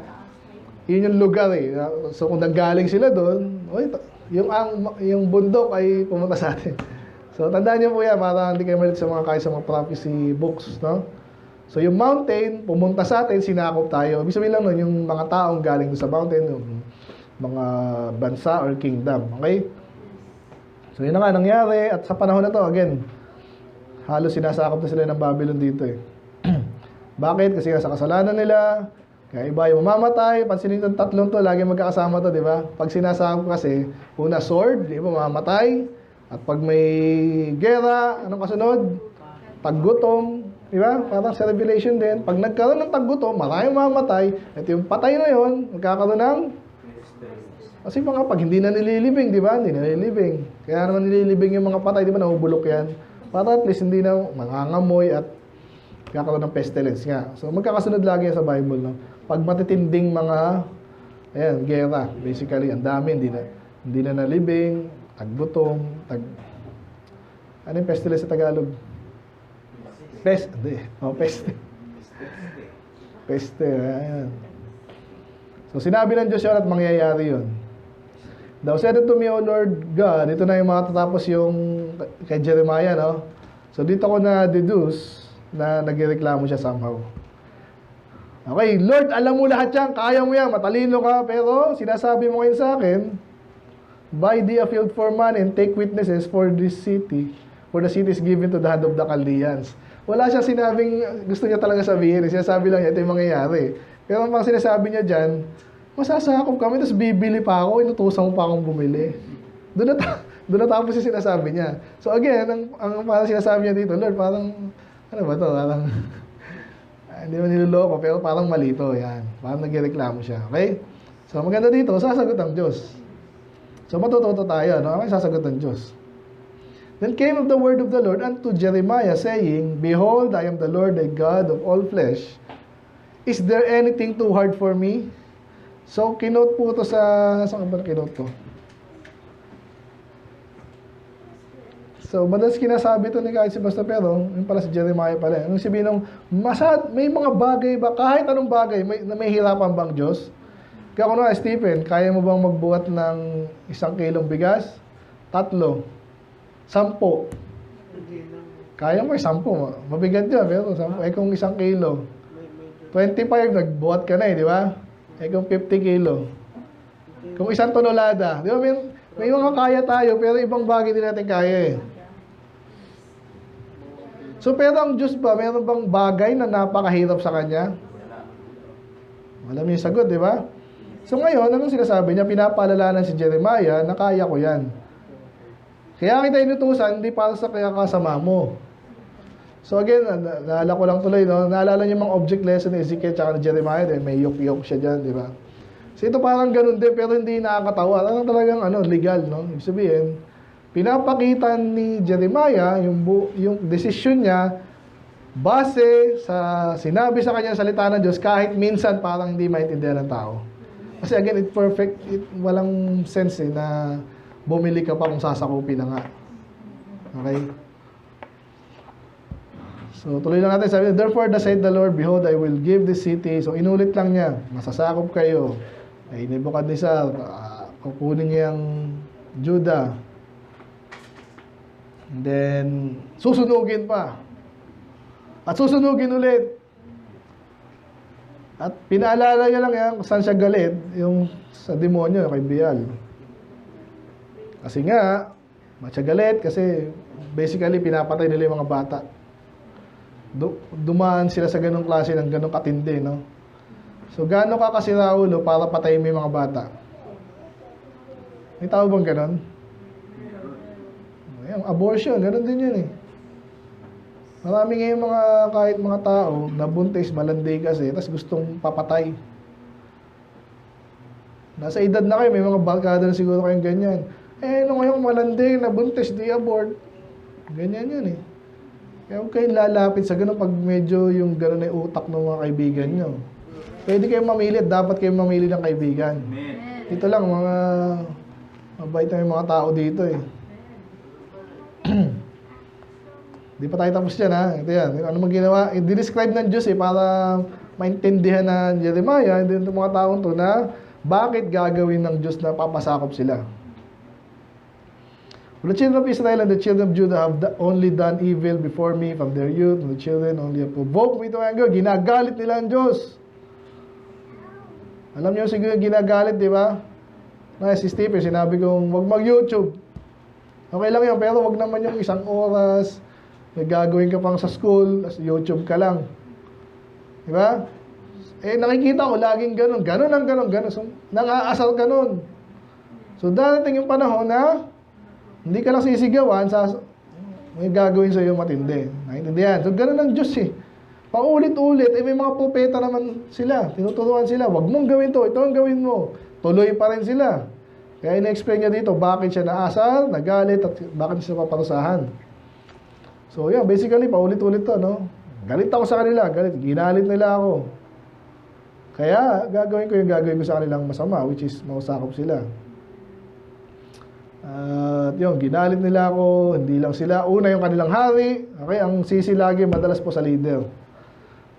yun yung lugar eh. So, kung nanggaling sila doon, yung bundok ay pumunta sa atin. So, tandaan nyo po yan, para hindi kayo malit sa mga prophecy books, no? So, yung mountain, pumunta sa atin, sinakop tayo. Ibig sabihin lang nun, yung mga taong galing doon sa mountain, yung mga bansa or kingdom. Okay? So, yun na nga nangyari. At sa panahon na to, again, halos sinasakop na sila ng Babylon dito eh. Bakit? Kasi sa kasalanan nila, kaya iba yung mamamatay. Pansinin itong tatlong to, lagi magkakasama to, di ba? Pag sinasakop kasi, una sword, di ba, mamamatay. At pag may gera, anong kasunod? Taggutom, di ba? Parang sa Revelation din. Pag nagkaroon ng taggutom, maraming mamamatay. At yung patay na yon, magkakaroon ng kasi mga pag hindi na nililibing, di ba? Hindi na nililibing. Kaya naman nililibing yung mga patay, di ba? Nahubulok yan. Para at least hindi na mangangamoy at kakaroon ng pestilence nga. So magkakasunod lagi yan sa Bible, no? Pag matitinding mga, ayan, gera, basically, ang dami, hindi na nalibing, taggutom, ano yung pestilence sa Tagalog? Peste. Oh, peste. Peste, ayan. So sinabi ng Diyos yun at mangyayari yun. Thou said unto me, O Lord God, ito na yung mga tatapos yung kay Jeremiah, no? So dito ko na-deduce na nagreklamo siya somehow. Okay, Lord, alam mo lahat yan, kaya mo yan, matalino ka, pero sinasabi mo ngayon sa akin, buy thee a field for man and take witnesses for this city, for the city is given to the hand of the Chaldeans. Wala siya sinabing, gusto niya talaga sabihin, sinasabi lang niya, ito yung mangyayari. Pero ang pang sinasabi niya dyan, masasakop kami, tapos bibili pa ako, inutusan mo pa akong bumili. Doon na tapos yung sinasabi niya. So again, ang parang sinasabi niya dito, Lord, parang, ano ba to? Parang, hindi mo niloloko, pero parang malito, yan. Parang nagreklamo siya, okay? So maganda dito, sasagot ang Diyos. So matututo tayo, no? Okay, sasagot ang Diyos. Then came the word of the Lord unto Jeremiah, saying, Behold, I am the Lord, the God of all flesh. Is there anything too hard for me? So, kinote po ito saan ba kinote ko? So, madalas kinasabi ito ni kahit si Pastor Pero, yung pala si Jeremiah pala. Anong sabihin nung, may mga bagay ba, kahit anong bagay, may hirapan bang Diyos? Kaya kung Stephen, kaya mo bang magbuhat ng 1 kilong bigas? 3. 10. Kaya mo 10. Mabigat yun, pero 10. Kung 1 kilo. 25, nagbuhat ka na di ba? Kung 50 kilo. Kung 1 tonelada. Di ba, may mga kaya tayo, pero ibang bagay din natin kaya eh. So, pero ang Diyos ba, meron bang bagay na napakahirap sa Kanya? Alam niyo yung sagot, di ba? So, ngayon, anong sinasabi niya? Pinapaalalanan si Jeremiah na kaya ko yan. Kaya kita inutusan, hindi para sa kaya kasama mo. So again, naalala ko lang tuloy, no? Naalala niyo mga object lesson ni Ezekiel at ni Jeremiah, din may yok-yok siya dyan, di ba? So ito parang ganun din, pero hindi nakakatawa. Talagang legal, no? Ibig sabihin, pinapakita ni Jeremiah yung decision niya base sa sinabi sa kanya salita ng Diyos, kahit minsan parang hindi maintindihan ng tao. Kasi again, walang sense na bumili ka pa kung sasakupin na nga. Okay? So, tuloy lang natin. Sabi, therefore, thus saith the Lord, behold, I will give this city. So, inulit lang niya. Masasakop kayo. Ay, Nebuchadnezzar, kukunin niya yung Judah. And then, susunugin pa. At susunugin ulit. At pinaalala niya lang yan kung saan siya galit, yung sa demonyo, kay Baal. Kasi nga, siya galit kasi basically pinapatay nila yung mga bata. Dumaan sila sa ganong klase ng ganong katindi, no? So, gaano ka kasi Raulo para patayin mo yung mga bata? May tao bang ganon? Ayan, abortion, ganon din yun eh. Marami ngayon kahit mga tao na buntis, malandi kasi, tapos gustong papatay. Nasa edad na kayo, may mga barkada na siguro kayong ganyan. Ngayon malandi, nabuntis, di abort. Ganyan yun eh. Kaya huwag kayong lalapit sa ganun pag medyo yung ganun ay utak ng mga kaibigan nyo. Pwede kayong mamili at dapat kayong mamili ng kaibigan. Dito lang, mga mabait na yung mga tao dito eh. Di pa tayo tapos dyan ha. Ito yan. Ano mang ginawa? I-describe ng Diyos eh para maintindihan na Jeremiah and then itong mga taong to na bakit gagawin ng Diyos na papasakop sila. The children of Israel and the children of Judah have only done evil before me from their youth, and the children only have provoked me to anger. Ginagalit nila ang Diyos. Alam niyo siguro ginagalit, di ba? Na si Stephen, sinabi kong wag mag-YouTube. Okay lang yun, pero wag naman yung 1 oras, may gagawin ka pang sa school, as YouTube ka lang. Di ba? Eh, nakikita ko laging ganun. Ganun. So, nang-aasal ka nun. So, darating yung panahon na hindi ka lang sisigawan, may gagawin sa iyo matindi. Naintindihan? So, ganun ang Diyos eh. Paulit-ulit, eh may mga propeta naman sila. Tinuturuan sila, wag mong gawin to, ito ang gawin mo. Tuloy pa rin sila. Kaya ina-explain niya dito, bakit siya naasar, nagalit, at bakit siya paparusahan. So, yan, basically, paulit-ulit to, no? Galit ako sa kanila, ginalit nila ako. Kaya, gagawin ko sa kanilang masama, which is mausakop sila. At yun, ginalit nila ako, hindi lang sila. Una yung kanilang hari, okay, ang sisi lagi madalas po sa leader.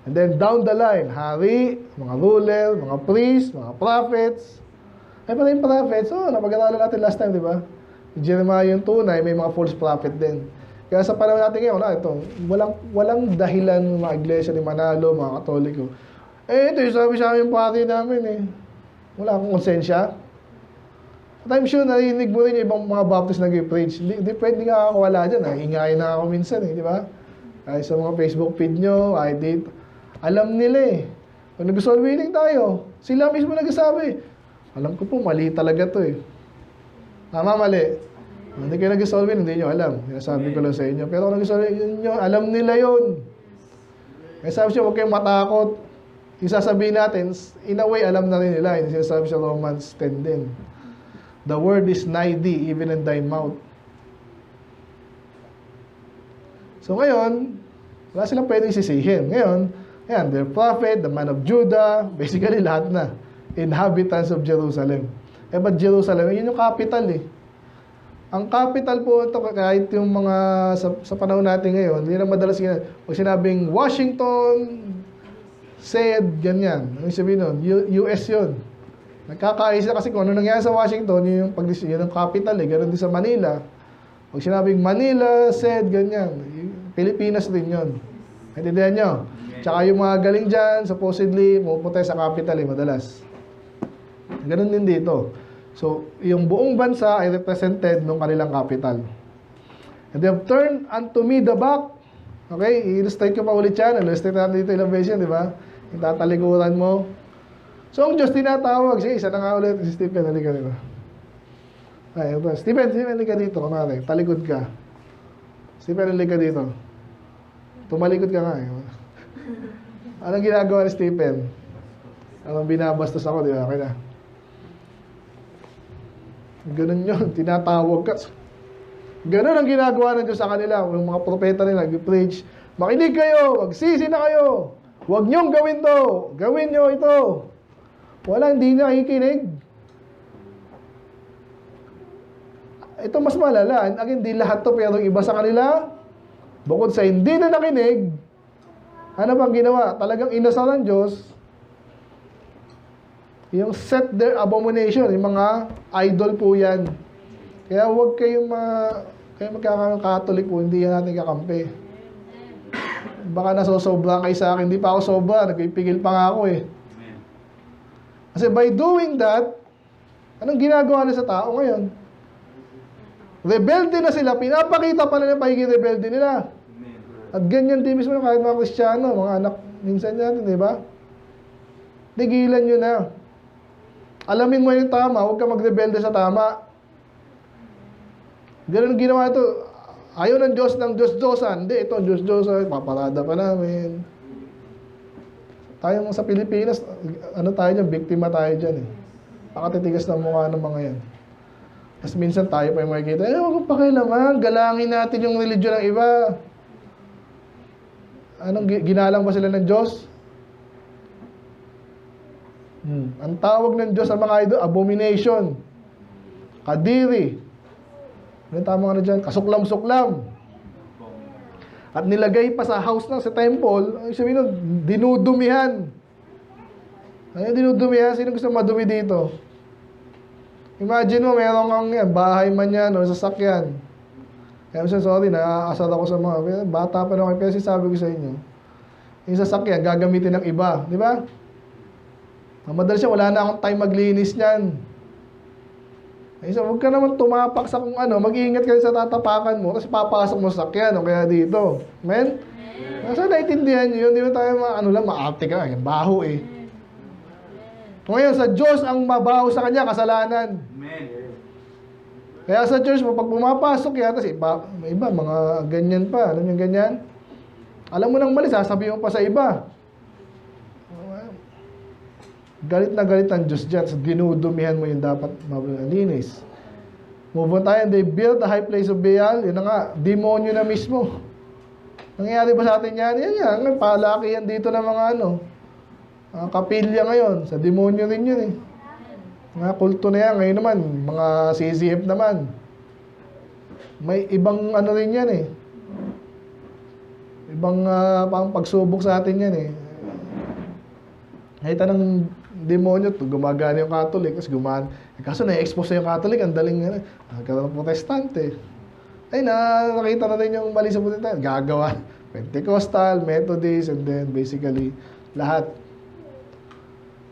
And then down the line, hari, mga ruler, mga priest, mga prophets. Ay pala yung prophets, napag-aralan natin last time, di ba? Jeremiah yung tunay, may mga false prophet din. Kaya sa panahon natin ngayon, ito, walang dahilan ng mga iglesia ni Manalo, mga Katoliko. Eh, ito yung sabi sa amin yung party namin eh. Wala akong konsensya. I'm sure narinig mo rin yung ibang mga Baptist nag-preach. Hindi pwede nga ako wala dyan. Hingayin na ako minsan eh, di ba? Ay sa mga Facebook feed nyo, ay dito. Alam nila eh. Kung nag-soul winning tayo, sila mismo nagsasabi. Alam ko po, mali talaga to eh. Tama, mali. Hindi kayo nag-soul winning, hindi nyo alam. Sabi ko lang sa inyo. Pero kung nag-soul winning nyo, alam nila yun. Kaya sabi siya, huwag kayong matakot. Yung sasabihin natin, in a way, alam na rin nila. Yung sinasabi sa Romans 10 din. The word is nigh thee, even in thy mouth. So ngayon, wala silang pwedeng sisihin. Ngayon, ayan, the prophet, the man of Judah, basically lahat na. Inhabitants of Jerusalem. Eh, ba't Jerusalem? Yun yung capital eh. Ang capital po ito, kahit yung mga sa panahon natin ngayon, hindi na madalas ganyan. Pag sinabing Washington said ganyan. Ano yung sabihin nun? US yun. Nagkakaisa kasi kung ano nangyari sa Washington, yung pag-decision ng capital eh, ganoon din sa Manila. Pag sinabing Manila said ganyan, Pilipinas din yun. Naintindihan nyo? Tsaka yung mga galing dyan, supposedly, pupunta sa capital eh, madalas. Ganoon din dito. So, yung buong bansa ay represented ng kanilang capital. And they have turned unto me the back. Okay, i-illustrate ko pa ulit yan. Illustrate natin dito ilang beses yan, di ba? Yung tatalikuran mo. So, ang Diyos tinatawag. Sige, isa na nga ulit. Si Stephen, halika dito. Ay, ito. Stephen, halika dito. Kumari, talikod ka. Stephen, halika dito. Tumalikod ka nga. Eh. Anong ginagawa ni Stephen? Anong binabastos ako, di ba? Okay na. Ganun yun. Tinatawag ka. Ganun ang ginagawa ng Diyos sa kanila. Yung mga propeta nila, nag-preach. Makinig kayo. Magsisi na kayo. Huwag niyong gawin to. Gawin niyo ito. Wala, hindi nakikinig. Ito mas malala. Hindi lahat to, pero iba sa kanila. Bukod sa hindi na nakinig, ano bang ginawa? Talagang inasal ng Diyos. Yung set their abomination, yung mga idol po yan. Kaya huwag kayong magkakatolik po, hindi yan natin kakampi. Baka nasosobra kayo sa akin, hindi pa ako sobra, nagpipigil pa nga ako eh. Kasi by doing that, anong ginagawa nila sa tao ngayon? Rebelde na sila, pinapakita pa nila yung pagiging rebelde nila. At ganyan din mismo kahit mga Kristiyano, mga anak minsan natin, di ba? Tigilan nyo na. Alamin mo yung tama, huwag ka magrebelde sa tama. Ganun ginawa ito. Ayaw ng Diyos-Diyosan. Hindi, ito ang Diyos-Diyosan. Paparada pa namin. Tayo sa Pilipinas, ano tayo dyan? Biktima tayo dyan eh. Pakatitigas ng mukha ng mga yan. Tapos minsan tayo pa yung makikita, huwag kang pakialaman, galangin natin yung religion ng iba. Ginalang ba sila ng Diyos? Ang tawag ng Diyos sa mga idol, abomination, kadiri, ano tama nga dyan? Kasuklam-suklam. At nilagay pa sa house sa temple, sabihin nun, dinudumihan. Ano yung dinudumihan? Sino gusto madumi dito? Imagine mo, meron kang bahay man yan o sasakyan. Kaya sorry, naaasar ako sa mga, bata pa naman, pero sabi ko sa inyo, yung sasakyan, gagamitin ng iba, di ba? Madalas siya, wala na akong time maglinis niyan. Huwag ka naman tumapak sa kung ano, mag-iingat ka sa tatapakan mo kasi papasok mo sa sakyan o kaya dito. Amen? Nasa naiintindihan nyo yun, di ba tayo maarte ka, yung baho eh. Ngayon, sa Diyos ang mabaho sa Kanya, kasalanan. Amen. Kaya sa church mo, pag pumapasok yan, kasi may iba, mga ganyan pa, alam yung ganyan? Alam mo nang mali, sasabihin mo pa sa iba. Galit na galit ang Diyos dyan. So, dinudumihan mo yung dapat malinis. Move on tayo. They built the high place of Baal. Yun na nga, demonyo na mismo. Nangyayari ba sa atin yan? Yan yan. Palaki yan dito ng mga kapilya ngayon. Sa demonyo rin yun eh. Mga kulto na yan. Ngayon naman, mga CCF naman. May ibang rin yan eh. Ibang pang pagsubok sa atin yan eh. Nakita ng demonyo, gumagana yung Catholic, kasi kaso na-expose yung Catholic, ang daling nagkaroon ng Protestante. Ay, nakita na rin yung mali sa Protestante. Gagawa, Pentecostal, Methodist, and then basically, lahat.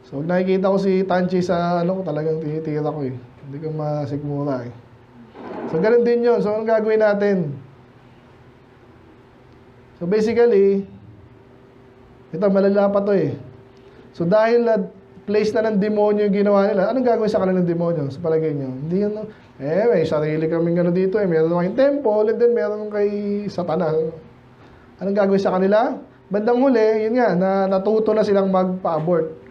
So, nakikita ko si Tanchi sa, talagang tinitira ko eh. Hindi ko masikmura eh. So, ganun din yun. So, anong gagawin natin? So, basically, ito, malala pa to eh. So, dahil place na ng demonyo yung ginawa nila, anong gagawin sa kanila ng demonyo? Sa palagay nyo? Hindi yun, may sarili kaming dito eh. Meron kayong temple, and then meron kay Satanas. Anong gagawin sa kanila? Bandang huli, yun nga, natuto na silang magpa-abort.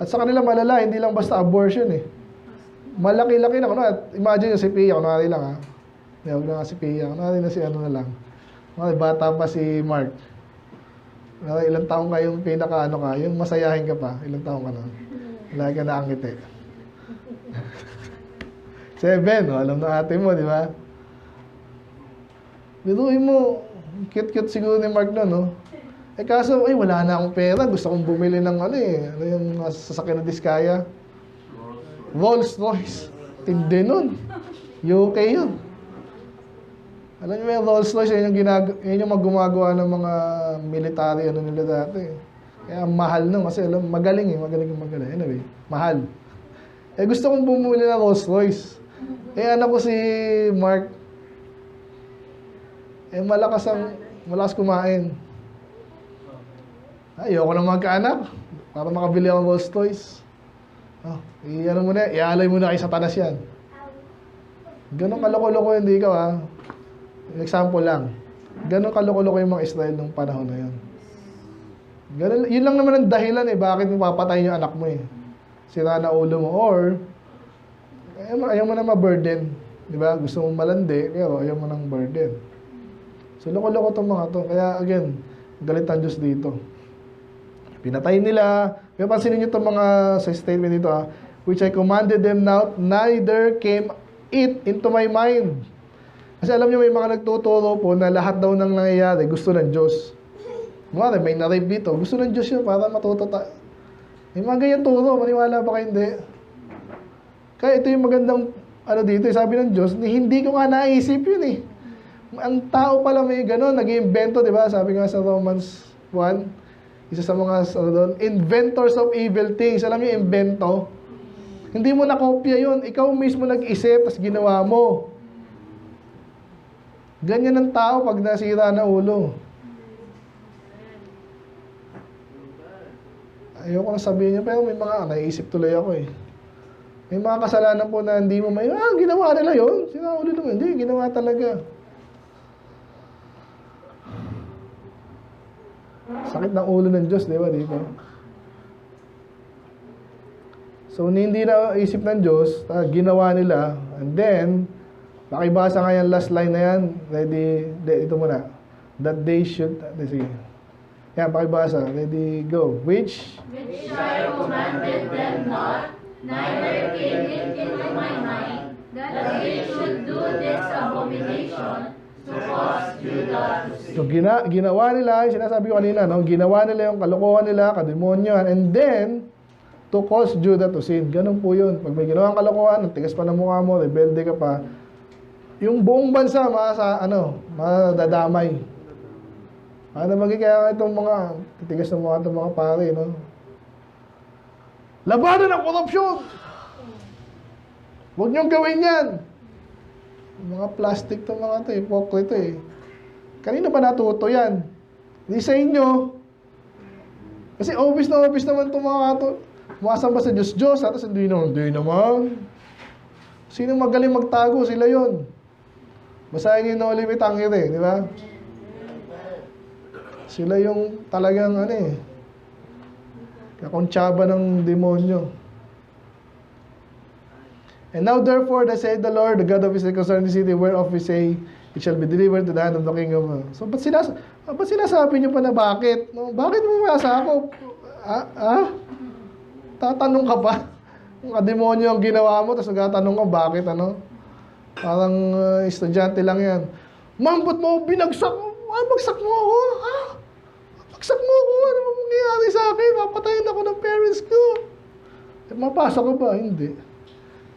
At sa kanila malala, hindi lang basta abortion eh. Malaki-laki na. Imagine nyo si Pia, kunwari lang ha. Huwag na nga si Pia, kunwari na si na lang. Bata pa si Mark. Ilang taong ka yung yung masayahin ka pa, ilang taong ka na. Lagi ka naangit eh. 7, alam na ate mo, di ba? Biruin mo, cute-cute siguro ni Mark na, no? Kaso, wala na akong pera, gusto kong bumili ng yung sasakyan na Diskaya. Rolls Royce. Tindi nun. UK yun. Alam niyo yung Rolls Royce, yun yung gumagawa ng mga military nila dati. Kaya mahal nun kasi magaling. Anyway, mahal. Gusto kong bumili ng Rolls Royce. Anak ko si Mark, malakas kumain. Ayoko na magkaanak para makabili ako ng Rolls Royce. Ialay mo na kay Satanas yan. Ganun kaloko-loko hindi ikaw ha. Example lang. Ganon kaloko-loko yung mga Israel nung panahon na yun. Ganon, yun lang naman ang dahilan bakit mo papatayin yung anak mo Sira na ulo mo or ayaw mo na ma-burden. Di ba? Gusto mong malandi, pero ayaw mo nang burden. So, loko-loko itong mga to. Kaya again, galit ang Diyos dito. Pinatay nila. Pero pansinin nyo itong mga sa statement dito which I commanded them now, neither came it into my mind. Kasi alam niyo may mga nagtuturo po na lahat daw nang nangyayari gusto ng Diyos. May na-rape dito. Gusto ng Diyos yun para matuto tayo. May mga ganyan turo. Maniwala ba kayo hindi? Kaya ito yung magandang dito. Sabi ng Diyos, hindi ko nga naisip yun Ang tao pala may gano'n. Nag-iimbento, di ba? Sabi nga sa Romans 1, isa sa mga inventors of evil things. Alam niyo, invento. Hindi mo nakopya yun. Ikaw mismo nag-isip, tapos ginawa mo. Ganyan ang tao pag nasira na ulo. Ayoko na sabihin niya, pero may mga naisip tuloy ako May mga kasalanan po na hindi mo ginawa nila yun. Sira ulo naman. Hindi, ginawa talaga. Sakit ng ulo ng Diyos, di ba? Dito. So, hindi na isip ng Diyos, ginawa nila, and then, pakibasa nga yung last line na yan. Ready? Ito muna. That they should, sige. Yan, pakibasa. Ready, go. Which I commanded them not, neither came it into my mind, that they should do this abomination, to cause Judah to sin. So, ginawa nila, yung sinasabi ko kanina, no? Ginawa nila yung kalokohan nila, kademonyohan, and then, to cause Judah to sin. Ganun po yun. Pag may ginawang kalokohan, ang tigas pa ng mukha mo, rebelde ka pa, yung buong bansa, madadamay. Ano magiging itong mga, titigas ng mukha itong mga pare, no? Labanan ng korupsyon! Huwag niyong gawin yan! Mga plastic to mga to, hypocrite eh. Kanina pa natuto yan? Hindi sa inyo. Kasi obvious naman itong mga to. Umasamba sa Diyos, tapos hindi naman. Sino magaling magtago? Sila yon. Basahin niyo yung Olive Tangere, di ba? Sila yung talagang kakontsaba ng demonyo. And now therefore, thus saith the Lord, the God of Israel, concerning the city whereof we say, it shall be delivered to the hand of the king of... So, ba't sinasabi niyo pa na bakit? No? Bakit mo masakop? Tatanong ka pa? Kung demonyo ang ginawa mo, tapos nagtatanong ka, bakit Parang estudyante lang yan. Ma'am, ba't mo binagsak? Bagsak mo ako? Bagsak mo ako? Ano ba mangyayari sa akin? Papatayin ako ng parents ko. Mapasa ka ba? Hindi.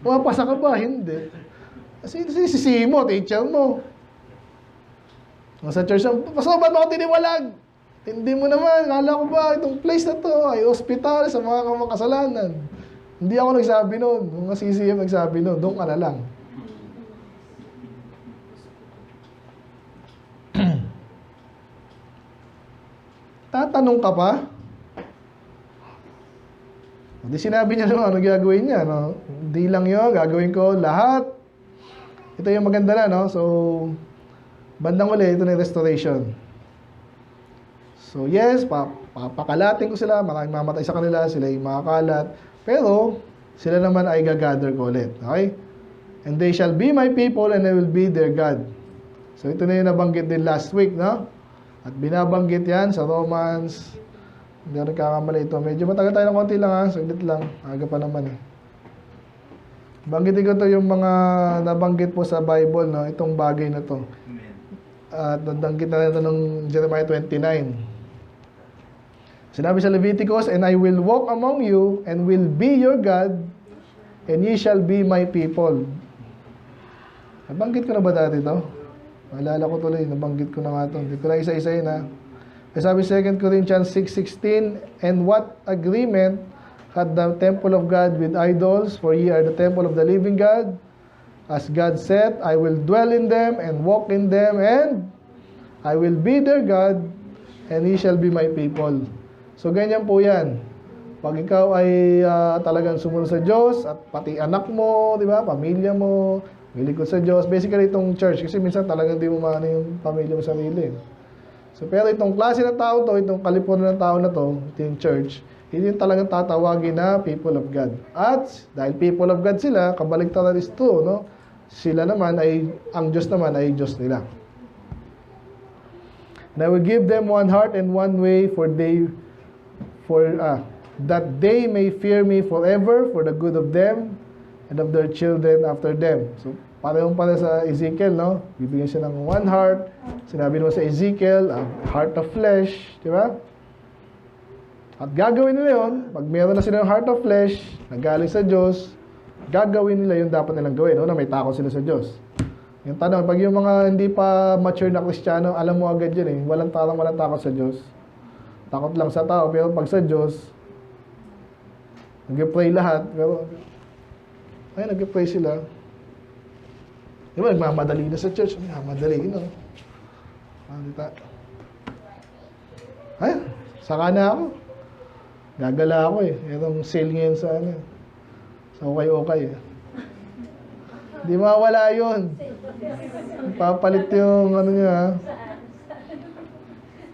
Mapasa ka ba? Hindi. Kasi sisihin mo, teacher mo. Sa church, basta ba ako tiniwalag? Hindi mo naman, kala ko ba, itong place na to ay hospital sa mga kamakasalanan. Hindi ako nagsabi noon. Yung CCM nagsabi noon, doon ka na lang. Tatanong ka pa? Hindi sinabi niya naman ano gagawin niya, no? Hindi lang yun, gagawin ko lahat. Ito yung maganda na, no? So, bandang uli, ito na yung restoration. So, yes, papakalatin ko sila, maraming mamatay sa kanila, sila yung makakalat. Pero, sila naman ay gagather ko ulit. Okay? And they shall be my people and I will be their God. So, ito na yung nabanggit din last week, no? At binabanggit yan sa Romans. Hindi ako nagkakamali ito. Medyo matagal tayo ng konti lang ha. Saglit lang. Aga pa naman eh. Banggitin ko to yung mga nabanggit po sa Bible, no? Itong bagay na to. At nabanggit na ito ng Jeremiah 29. Sinabi sa Leviticus, and I will walk among you and will be your God and ye shall be my people. Nabanggit ko na ba dati to? Maalala ko tuloy, nabanggit ko na nga ito. Hindi ko na isa-isayin ha. Sabi 2 Corinthians 6:16, and what agreement had the temple of God with idols? For ye are the temple of the living God. As God said, I will dwell in them and walk in them, and I will be their God, and ye shall be my people. So ganyan po yan. Pag ikaw ay talagang sumunod sa Diyos, at pati anak mo, di ba, pamilya mo, milikod sa Diyos. Basically itong church, kasi minsan talagang di mo maano yung pamilya mo sarili. So, pero itong klase ng tao to, itong kalipunan ng tao na to, yung church, hindi yung talagang tatawagin na people of God. At dahil people of God sila, kabaligtaran is true, no? Sila naman ay, ang Diyos naman ay Diyos nila. And I will give them one heart and one way that they may fear me forever for the good of them and of their children after them. So, parehong para sa Ezekiel, no? Bibigyan siya ng one heart. Sinabi naman sa Ezekiel, a heart of flesh, di ba? At gagawin nila yun, pag meron na sila ng heart of flesh, nagaling sa Diyos, gagawin nila yung dapat nilang gawin, no? Na may takot sila sa Diyos. Yung tanong, pag yung mga hindi pa mature na Kristiyano, alam mo agad yun eh, walang takot sa Diyos. Takot lang sa tao, pero pag sa Diyos, nag-pray lahat, pero, ay, nag-pray sila. Di ba, nagmamadali na sa church. Madali, you know. Ay, saka na ako. Gagala ako eh. Itong sale ngayon sa sa okay. Di mawala yun. Papalit yung niya.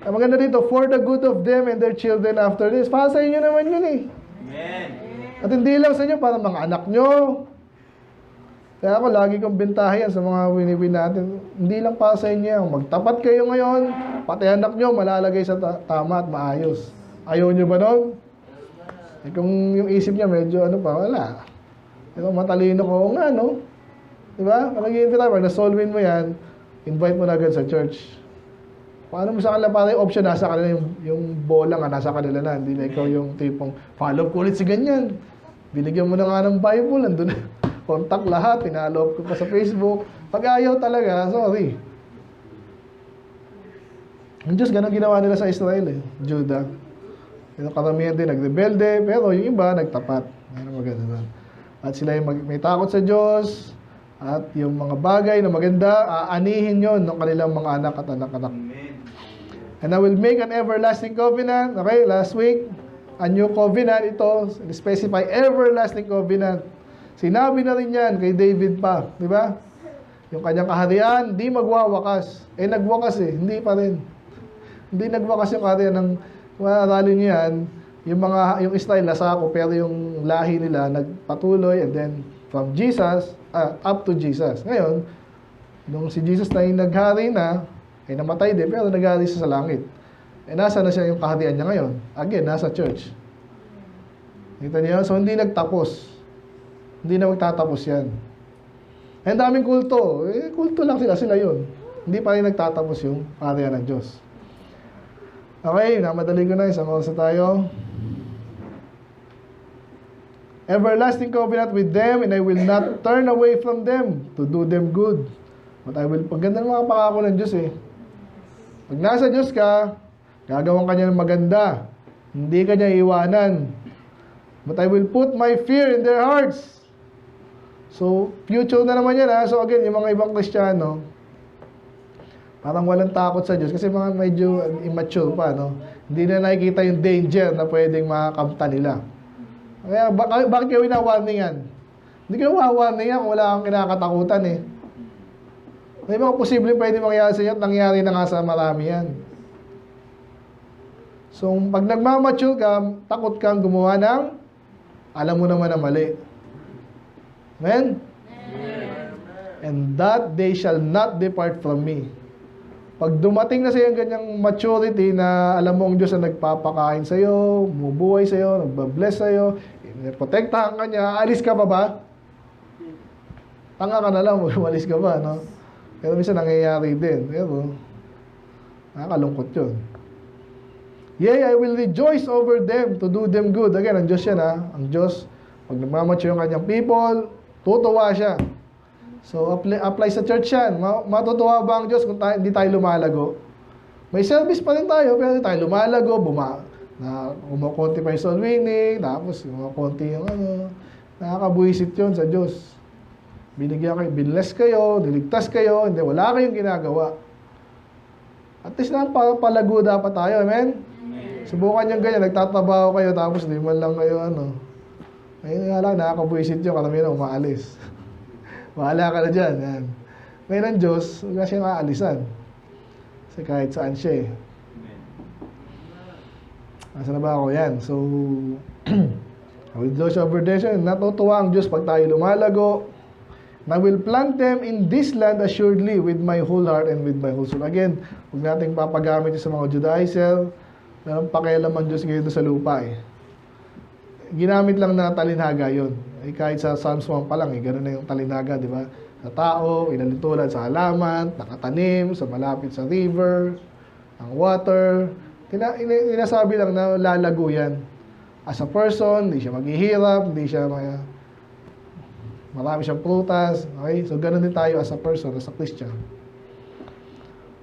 Ang maganda dito, for the good of them and their children after this. Para sa inyo naman yun eh. Amen. At hindi lang sa inyo, para mga anak nyo, Kaya ako, lagi kong bentahan yan sa mga wini-win natin. Hindi lang para sa inyo yan. Magtapat kayo ngayon, pati anak nyo, malalagay sa tama at maayos. Ayaw nyo ba nun? Eh, kung yung isip niya medyo ano pa, wala. Pero matalino ko, nga, no? Diba? Pag nag-i-invite tayo, pag na-solvin mo yan, invite mo na agad sa church. Paano mo sa kanila, para yung option, nasa kanila yung bola nga, nasa kanila na. Hindi na ikaw yung tipong, follow ko ulit si ganyan. Binigyan mo na nga ng Bible, andun na. Contact lahat, pinaloob ko pa sa Facebook. Pag ayaw talaga, sorry. Ang Diyos, ganun ginawa nila sa Israel, Judah. Yung karamihan din nagrebelde, pero yung iba nagtapat. Ano maganda doon. At sila yung may takot sa Diyos, at yung mga bagay na maganda, aanihin yon ng kanilang mga anak at anak-anak. And I will make an everlasting covenant. Okay, last week, a new covenant ito, specify everlasting covenant. Sinabi na rin yan kay David pa, di ba? Yung kanyang kaharian, di magwawakas. Eh, nagwakas hindi pa rin. Hindi nagwakas yung kaharian ng, aralin niyo yan, yung Israel nasako, pero yung lahi nila nagpatuloy, and then from Jesus, up to Jesus. Ngayon, nung si Jesus na yung naghari na, eh namatay din, pero naghari siya sa langit. Eh, nasa na siya yung kaharian niya ngayon? Again, nasa church. Kita niyo? So, hindi nagtapos. Hindi na magtatapos yan. Ang daming kulto. Eh, kulto lang sila yun. Hindi pa rin nagtatapos yung area ng Diyos. Okay, namadali ko na. Isang oras na tayo. Everlasting covenant with them, and I will not turn away from them to do them good. But I will, pagganda ng mga pangako ng Diyos Pag nasa Diyos ka, gagawin ka niya ng maganda. Hindi ka niya iwanan. But I will put my fear in their hearts. So, future na naman yan So again, yung mga ibang Kristiyano, parang walang takot sa Diyos kasi mga medyo immature pa, Hindi na nakikita yung danger na pwedeng makakamta nila. Kaya, bakit kayo wina-warningan? Hindi kayo warning kung wala kang kinakatakutan May mga posibleng pwede mangyari sa inyo at nangyari na nga sa marami yan. So, pag nagmamature ka, takot kang gumawa ng alam mo naman na mali. Amen? And that they shall not depart from me. Pag dumating na sa iyo ang ganyang maturity na alam mo ang Diyos na nagpapakain sa iyo, bumubuhay sa iyo, nagbabless sa iyo, protektahan ka niya, alis ka pa ba? Tanga ka na lang, umalis ka ba, Pero minsan nangyayari din. Pero, nakakalungkot yun. Yea, I will rejoice over them to do them good. Again, ang Diyos yan, Ang Diyos, pag nagmamature yung kanyang people, tutuwa siya. So, apply sa church yan. Matutuwa ba ang Diyos kung hindi tayo lumalago? May service pa rin tayo, pero hindi tayo lumalago, kumukunti pa yung soul winning, tapos kumukunti yung nakakabuisit yun sa Diyos. Binless kayo, niligtas kayo, hindi, wala kayong ginagawa. At least palago dapat tayo, amen? Subukan yung ganyan, nagtatrabaho kayo, tapos di man lang kayo, Ngayon nga lang, nakakabuisit yun, karamihan na umaalis. Bahala ka na dyan. Yan. Ngayon ang Diyos, huwag na siya maalisan. Kasi kahit saan siya Nasaan na ba ako? Yan. So, with those observation, natutuwa ang Diyos pag tayo lumalago. And I will plant them in this land assuredly with my whole heart and with my whole soul. Again, huwag nating papagamit sa mga Judaizer. Meron pakialam ang Diyos ngayon sa lupa Ginamit lang na talinhaga yun. Kahit sa Psalms 1 pa lang, gano'n na yung talinhaga, di ba? Sa tao, inalintulad sa halaman, nakatanim, sa malapit sa river, ang water. Inasabi lang na lalago yan. As a person, hindi siya maghihirap, hindi siya marami siyang prutas. Okay? So, gano'n din tayo as a person, as a Christian.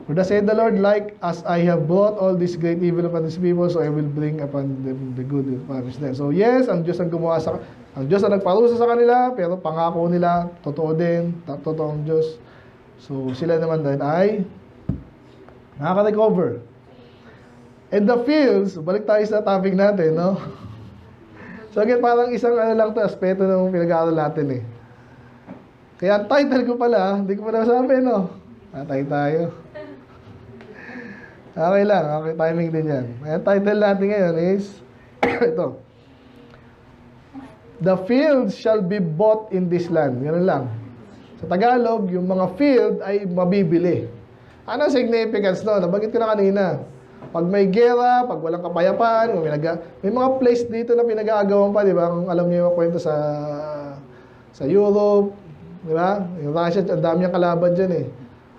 For thus said the Lord, like as I have brought all this great evil upon these people, so I will bring upon them the good and punish them. So yes, ang Diyos ang gumawa ang Diyos ang nagparusa sa kanila, pero pangako nila, totoo din, totoong Diyos. So sila naman din ay nakaka-recover. And the fields, balik tayo sa topic natin, So again, parang isang lang to, aspeto ng pinag-aaral natin Kaya ang title ko pala, hindi ko pa nasabi, Tatay tayo. Okay lang, okay, timing din yan. Ang title natin ngayon is, ito. The fields shall be bought in this land. Ganun lang. Sa Tagalog, yung mga field ay mabibili. Ano ang significance no? Nabanggit ko na kanina. Pag may gera, pag walang kapayapaan, may mga place dito na pinag-aagawan pa, di ba? Kung alam niyo yung kwento sa Europe, di ba? Yung Russia, ang dami niyang kalaban dyan eh.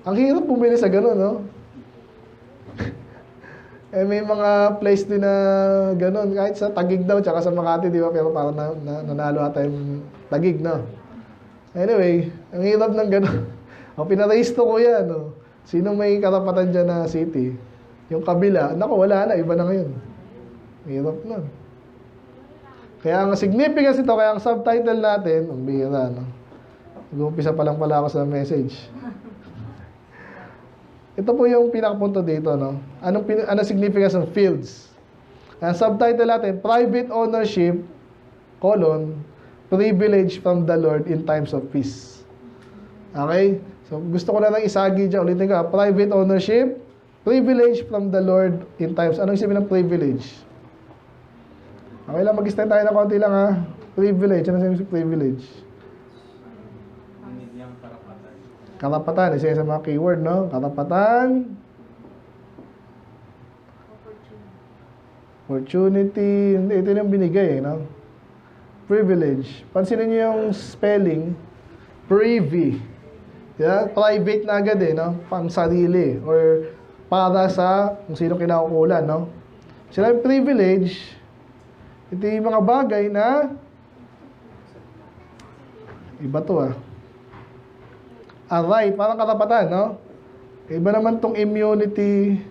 Ang hirap bumili sa ganun, no? Eh, may mga place din na ganun, kahit sa Taguig daw, tsaka sa Makati, di ba? Pero parang nanalo ata yung Taguig, no? Anyway, ang hirap ng ganun. O, pinaraisto ko yan, no? Sino may karapatan dyan na city? Yung kabila, naku, wala na, iba na ngayon. Hirap na. Kaya ang significance ito, kaya ang subtitle natin, ang bihira, no? Nag-uumpisa pa lang pala ako sa message. Ito po yung pinakapunto dito, no? Anong significance ng fields? Ang subtitle natin, Private Ownership, Privilege from the Lord in Times of Peace. Okay? So, gusto ko na lang isagi dyan. Ulitin ko, Private Ownership, Privilege from the Lord in times. Anong sabihin ng privilege? Okay lang, mag-extend tayo ng konti lang ha. Privilege. Ano sabihin ng privilege? Karapatan. Isa sa mga keyword, no? Karapatan. Opportunity. Ito yung binigay, no? Privilege. Pansinin niyo yung spelling. Privy. Yeah? Private na agad eh, no? Pang sarili. Or para sa kung sino kinaukulan, no? Sinabi privilege, ito yung mga bagay na iba to a right, parang karapatan, no? Iba naman tong immunity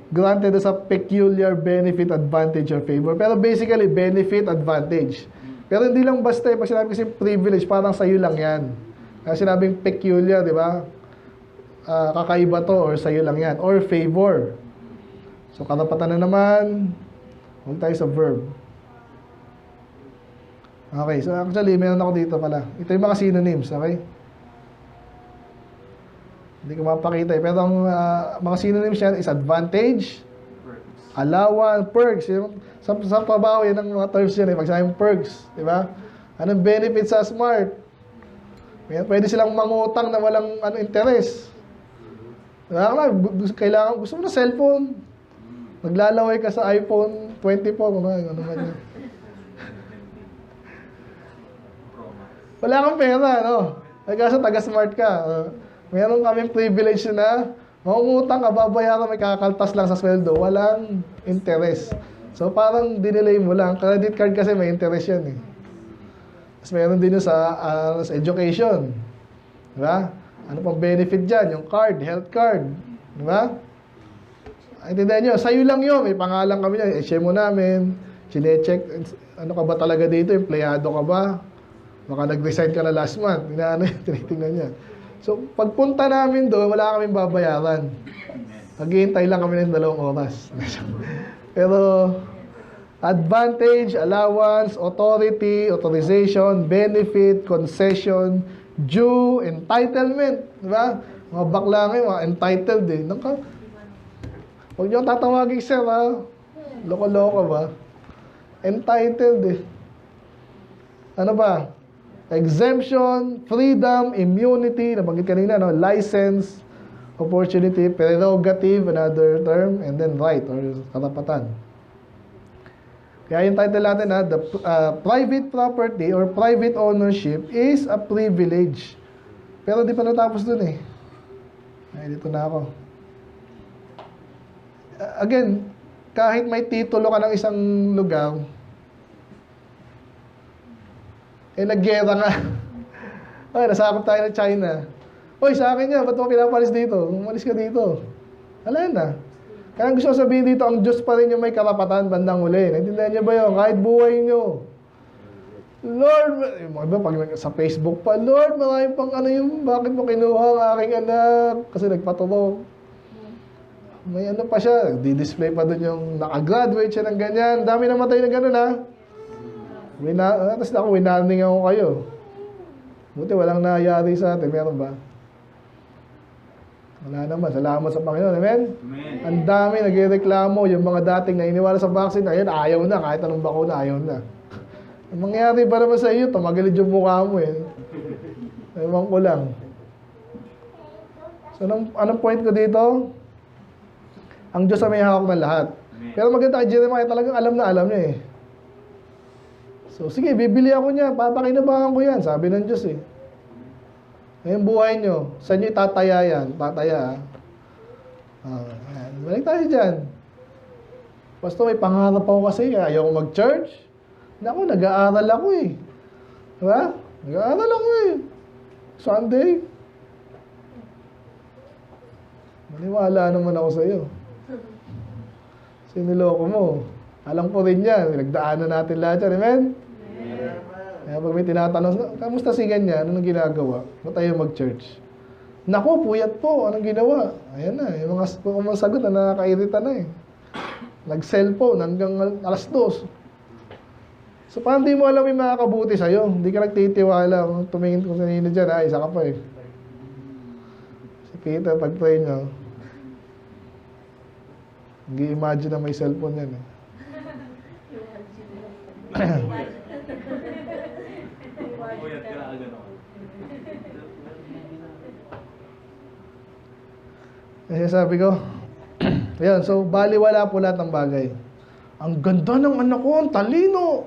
granted as a peculiar benefit, advantage, or favor. Pero basically, benefit, advantage. Pero hindi lang basta, pag sinabi kasi privilege, parang sa'yo lang yan. Kaya sinabing peculiar, di ba? Kakaiba to or sa'yo lang yan or favor. So karapatan na naman. Huwag tayo sa verb. Okay, so actually meron ako dito pala. Ito yung mga synonyms, okay? Hindi ko mapakita eh. Pero ang mga synonyms yan is advantage, allowance, perks. Sa trabaho yan ang mga terms yan eh. Pag sabi perks, di ba? Anong benefit sa smart? Pwede silang mangutang na walang interest. Kailangan, gusto mo na cellphone. Maglalaway ka sa iPhone 24. Ano man yan. Wala kang pera, no? Kasi taga-smart ka. Meron kaming privilege na mangungutang ka, babayaran, may kakaltas lang sa sweldo. Walang interest. So, parang dinelay mo lang. Credit card kasi may interest yan eh. Tapos meron din sa education. Diba? Ano pang benefit dyan? Yung card, health card. Di ba? Intindihan nyo, sa'yo lang yun. May pangalan kami niya. I-share mo namin. Chine-check. Ano ka ba talaga dito? Empleyado ka ba? Baka nag-resign ka na last month. Tinitingnan niya. So, pagpunta namin doon, wala kaming babayaran. Naghihintay lang kami ng 2 oras. Pero, advantage, allowance, authority, authorization, benefit, concession, due, entitlement. Diba? Mga bakla ngayon, mga entitled eh. Huwag niyo tatawagin sir ha. Loko-loko ba? Entitled eh. Ano ba? Exemption, freedom, immunity, nabanggit kanina, no? License, opportunity, prerogative, another term, and then right or karapatan. Kaya yung title natin ha, the private property or private ownership is a privilege. Pero di pa natapos dun eh. Ay, dito na ako. Again, kahit may titulo ka ng isang lugar, naggera nga. Ay, nasakop tayo ng China. Oy, sa akin yan, ba't mo pinapalis dito? Umalis ka dito. Wala na. Kaya gusto ko sabihin dito, ang Diyos pa rin yung may karapatan bandang huli. Naintindihan niyo ba yun? Kahit buhay niyo. Lord, iba pag sa Facebook pa, Lord, maraming pang ano yung, bakit mo kinuha ang aking anak? Kasi nagpatulog. May ano pa siya, di-display pa doon yung nakagraduate siya ng ganyan. Dami namatay na gano'n ha. Tapos ako, winarning ako kayo. Buti walang nangyari sa atin. Meron ba? Wala naman. Salamat sa Panginoon. Amen? Amen. Ang dami nagreklamo. Yung mga dating nainiwala sa vaccine, ayun, ayaw na. Kahit anong bakuna, ayaw na. Ang mangyari ba naman sa iyo, tumagalid yung mukha mo eh. Ewan ko lang. So, anong point ko dito? Ang Diyos ay may hawak ng lahat. Pero maganda kay Jeremiah, talagang alam na alam niya eh. So, sige, bibili ako niya. Papakinabangan ko yan. Sabi ng Diyos eh. Ngayon buhay nyo, saan nyo itataya yan? Tataya balik tayo dyan. Basta may pangarap ako kasi, ayaw ko mag-church. Naku, nag-aaral ako eh. Diba? Nag-aaral ako eh. Sunday. Maniwala naman ako sa'yo. Siniloko mo. Alam ko rin yan. Nagdaanan natin lahat yan. Amen? Kaya pag may tinatanong, kamusta si ganyan? Anong ginagawa? Ba't tayo mag-church? Naku, puyat po. Anong ginawa? Ayan na. Yung mga sagot na nakakairita na eh. Nag-cellphone hanggang alas 2. So, paano di mo alam yung makakabuti sa'yo? Hindi ka nagtitiwala. Tumingin ko sa nino dyan, isa ka pa eh. Si Peter, pag-pray nyo, hindi imagine na may cellphone yan eh. Kasi sabi ko, ayan, so baliwala po lahat ng bagay. Ang ganda ng anak ko, ang talino.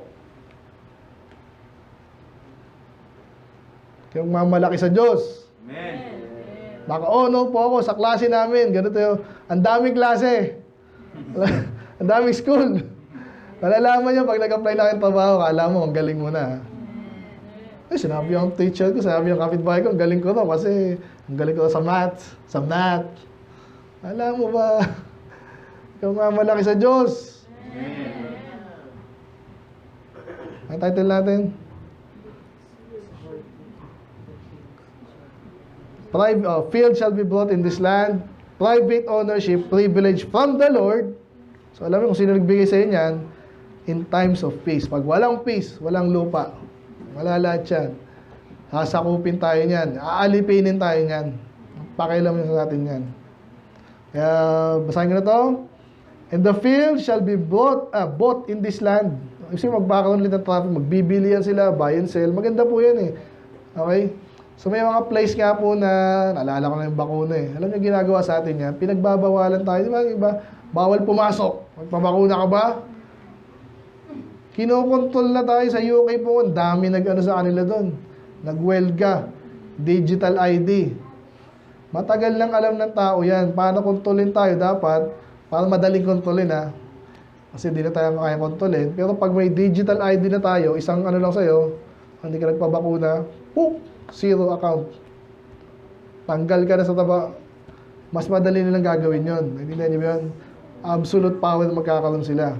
Kaya mamalaki sa Diyos. Amen. Baka, no po ako sa klase namin. Ganito yun. Ang daming klase. Ang daming school. Malalaman niya pag nag-apply na kayong trabaho, kala mo, ang galing mo na. Eh, sinabi yung teacher ko, sinabi yung kapitbahay ko, ang galing ko to kasi ang galing ko sa math, sa math. Alam mo ba, ikaw nga malaki sa Diyos. Ang title natin? Field shall be brought in this land, private ownership, privilege from the Lord. So alam mo kung sino nagbigay sa inyo yan, in times of peace. Pag walang peace, walang lupa. Wala lahat yan. Sasakupin tayo niyan. Aalipinin tayo niyan. Pakialam nyo sa atin yan. Kaya, basahin ko na to. And the field shall be bought in this land. Kasi magkakaroon ulit ng traffic. Magbibilihan sila, buy and sell. Maganda po yan eh. Okay? So may mga place nga po na, naalala ko na yung bakuna eh. Alam niyo ginagawa sa atin yan? Pinagbabawalan tayo. Di ba? Iba, bawal pumasok. Magpabakuna ka ba? Kinokontrol na tayo sa UK po. Ang dami nag-ano sa kanila doon. Nag-welga. Digital ID. Matagal lang alam ng tao yan. Paano kontrolin tayo dapat? Para madaling kontrolin ha. Kasi di na tayo makaya kontrolin. Pero pag may digital ID na tayo, isang ano lang sa'yo, hindi ka nagpabakuna, poop! Zero account. Tanggal ka na sa taba. Mas madali nilang gagawin yun. Hindi na yun. Absolute power magkakaroon sila.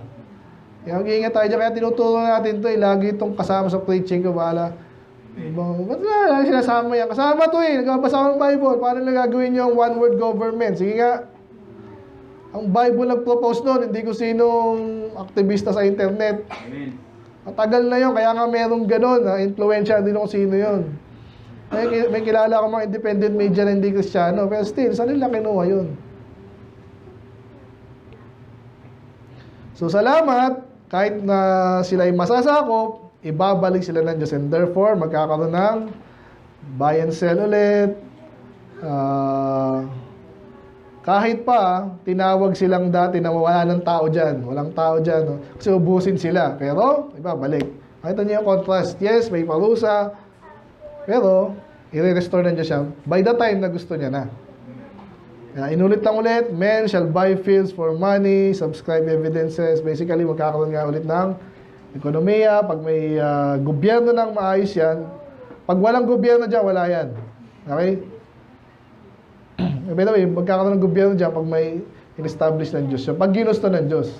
Kaya mag-iingat tayo dyan. Kaya tinuturo natin ito eh. Lagi itong kasama sa preaching ko. Bahala. Ba't na sinasama yan? Kasama ito eh. Nagbabasa ko ng Bible. Paano na gagawin yung one world government? Sige nga. Ang Bible nag-propose nun. Hindi ko sinong aktivista sa internet. Amen. Matagal na yun. Kaya nga merong ganun. Influensya. Hindi ko sino yun. May kilala ko mga independent media na hindi Kristiyano. Pero still, saan nila kinuha yun? So, salamat. Kahit na sila ay masasakop, ibabalik sila ng Diyos. And therefore, magkakaroon ng buy and sell ulit. Kahit pa, tinawag silang dati na wala ng tao dyan. Walang tao dyan. No? Kasi ubusin sila. Pero, ibabalik. Nakita niyo yung contrast. Yes, may parusa. Pero, i-restore ng Diyos siya by the time na gusto niya na. Inulit lang ulit, men shall buy fields for money, subscribe evidences. Basically, magkakaroon nga ulit ng ekonomiya. Pag may gobyerno ng maayos yan, pag walang gobyerno dyan, wala yan. Okay? By the way, magkakaroon ng gobyerno dyan pag may in-establish ng Diyos. So, pag ginusto ng Diyos.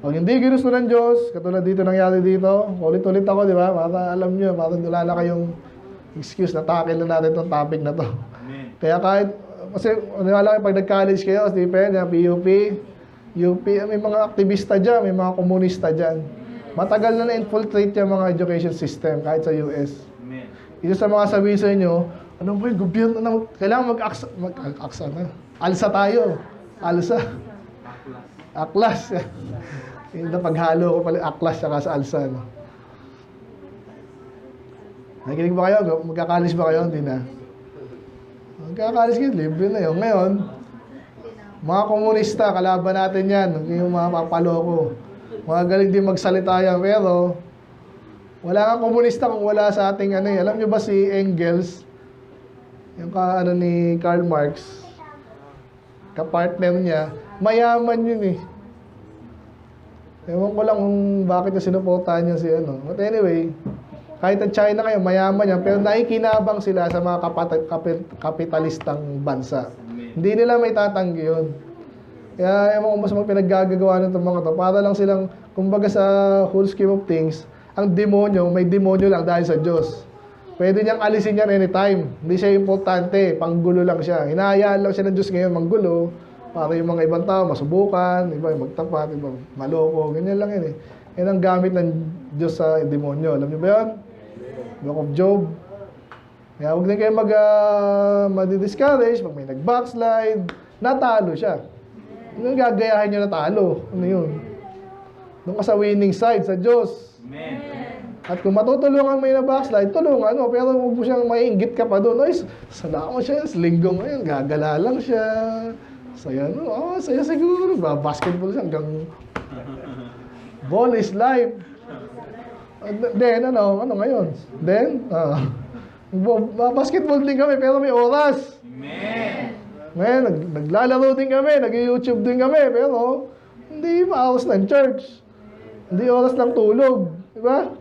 Pag hindi ginusto ng Diyos, katulad dito nangyari dito, ulit-ulit ako, di ba? Para alam nyo, para wala na kayong excuse na tackle na natin itong topic na to. Amen. Kaya kahit, kasi wala kayo pag nag-college kayo, Stephen, PUP, UP, may mga aktivista dyan, may mga komunista dyan. Matagal na na-infiltrate yung mga education system, kahit sa US. Amen. Isa sa mga sabihin sa inyo, ano ba yung gobyerno na, kailangan mag-aksa na. Alsa tayo. Alsa. Aklas. Yung paghalo ko pala, aklas saka sa alsa. No? Nakikinig ba kayo? Magkakalis ba kayo? Hindi na. Magkakalis kayo, libre na yun. Ngayon, mga komunista, kalaban natin yan. Yung mga papaloko. Mga galing din magsalita yan. Pero, wala kang komunista kung wala sa ating ano eh. Alam nyo ba si Engels? Yung ni Karl Marx, kapartner niya, mayaman yun eh. Ewan ko lang kung bakit niya sinuportahan niya si ano. But anyway, kahit ang China kayo, mayaman yan, pero naikinabang sila sa mga kapitalistang bansa. Hindi nila may tatanggi yun. Kaya ewan ko mas pinaggagawa ng mga to. Para lang silang, kumbaga sa whole scheme of things, ang demonyo, may demonyo lang dahil sa Diyos. Pwede niyang alisin yan anytime. Hindi siya importante, panggulo lang siya. Hinahayaan lang siya ng Diyos ngayon manggulo, para yung mga ibang tao masubukan, iba magtapat, iba maloko, ganyan lang yun eh. Yan ang gamit ng Diyos sa demonyo. Alam niyo ba yun? Book of Job. Kaya huwag din kayo madi-discourage pag may nag-backslide, natalo siya. Ano yung gagayahin nyo natalo? Ano yun? Doon ka sa winning side, sa Diyos. Amen. At kung matutulungan mo yung na-backslide, tulungan mo. Pero huwag mo siyang maiinggit ka pa doon. Ay, salamat siya, linggo ngayon, gagala lang siya. Saya no, saya siguro. Basketball siya hanggang ball is life. Then, ano ngayon? Then, basketball din kami, pero may oras. Amen. Ngayon, naglalaro din kami, nag-YouTube din kami, pero hindi maayos ng church. Hindi oras ng tulog. Diba?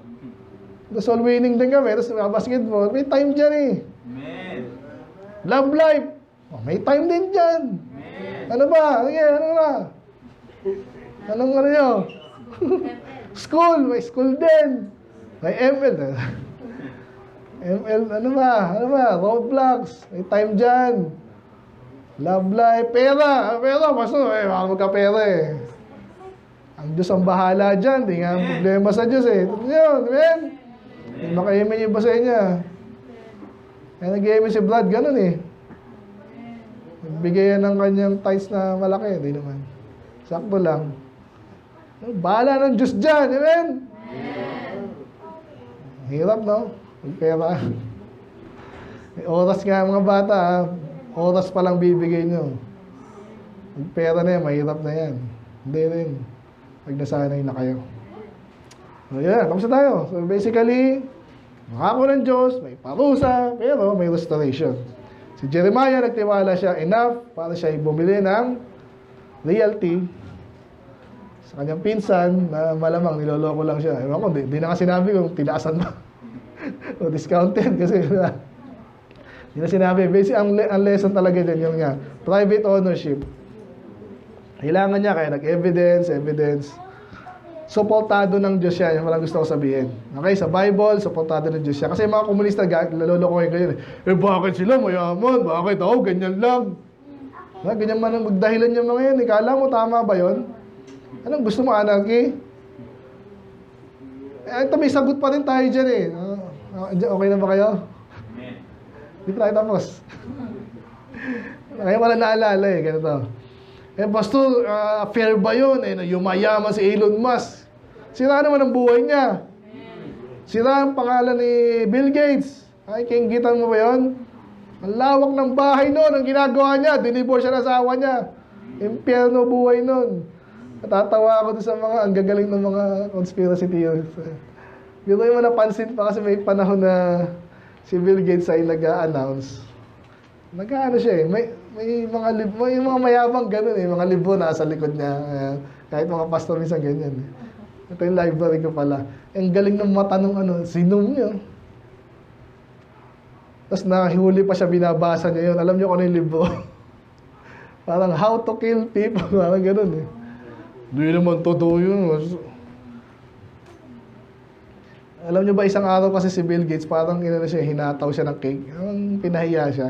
Tapos all winning din kami, tapos basketball, may time dyan eh. Amen. Love life, may time din dyan. Ano ba? Ano na? Anong ano nyo? School, may school din. May ML. ML, ano ba? Roblox, may time dyan. Love life, pera. Pera, basta, baka magka-pera eh. Ang Diyos ang bahala dyan. Di nga ang problema sa Diyos eh. Ito yun, amen? Makaimin yung basa niya. Kaya nag-iimin si Brad, ganun eh. Bigay ng kanyang tithes na malaki. Hindi naman. Sakto lang. Bahala ng Diyos dyan. Amen? Hirap, no? Magpera. May oras nga mga bata, ha? Oras pa lang bibigay nyo. Magpera na yan, mahirap na yan. Hindi rin. Pag nasanay na kayo. So, yan. Kamusta tayo? So, basically, makako ng Diyos, may parusa, pero may restoration. Si Jeremiah, nagtiwala siya enough para siya bumili ng realty sa kanyang pinsan na malamang niloloko lang siya. Ewan ko, di na nga sinabi kung tinaasan ba o discounted kasi di na sinabi. Basically, ang lesson talaga dyan yung nga, private ownership. Kailangan niya kaya evidence. Suportado ng Diyos siya. Yung walang gusto ko sabihin. Okay, sa Bible, suportado ng Diyos siya. Kasi mga komunista, lalolokohin kayo. Bakit sila mayaman? Bakit ako? Ganyan lang. Ganyan man ang magdahilan yung mga yan. Kala mo, tama ba yun? Anong gusto mo, anarchy? Ito, may sagot pa rin tayo dyan eh. Okay na ba kayo? Hindi pa tayo tapos. Ngayon wala naalala eh. Ganito. Pastor, fair ba yun? Yumayaman si Elon Musk. Sira naman ang buhay niya. Sira ang pangalan ni Bill Gates. Ay, kinggitan mo ba yun? Ang lawak ng bahay noon, ang ginagawa niya, dinivorce siya ng asawa niya. Impyerno buhay noon. Natatawa ako doon sa mga, ang gagaling ng mga conspiracy theories. Hindi mo napansin pa kasi may panahon na si Bill Gates ay nag-a-announce. Nag-ano siya eh, may mga libro, yung mga mayabang ganun eh, mga libro nasa likod niya. Kahit mga pastor minsan ganyan eh. Ito yung library ko pala. Ang galing ng mata ng sinom niyo. Tapos nakahuli pa siya, binabasa niya yun. Alam niyo kung ano yung libro? Parang how to kill people, parang ganun eh. Hindi naman totoo yun. Alam niyo ba, isang araw kasi si Bill Gates, parang hinataw siya ng cake. Parang pinahiya siya.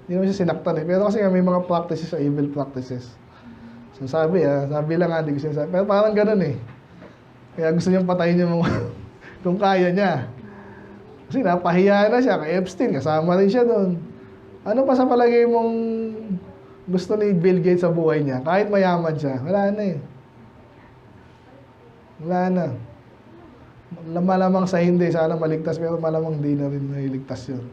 Hindi naman siya sinaktan eh. Pero kasi nga may mga practices sa evil practices. So sabi lang nga, hindi ko sinasabi. Pero parang ganun eh. Kaya gusto niyang patayin yung mga kung kaya niya. Kasi napahiya na siya kay Epstein, kasama rin siya doon. Ano pa sa palagay mong gusto ni Bill Gates sa buhay niya? Kahit mayaman siya, wala na eh. Wala na. Malamang sa hindi, sana maligtas, pero malamang di na rin nailigtas yun.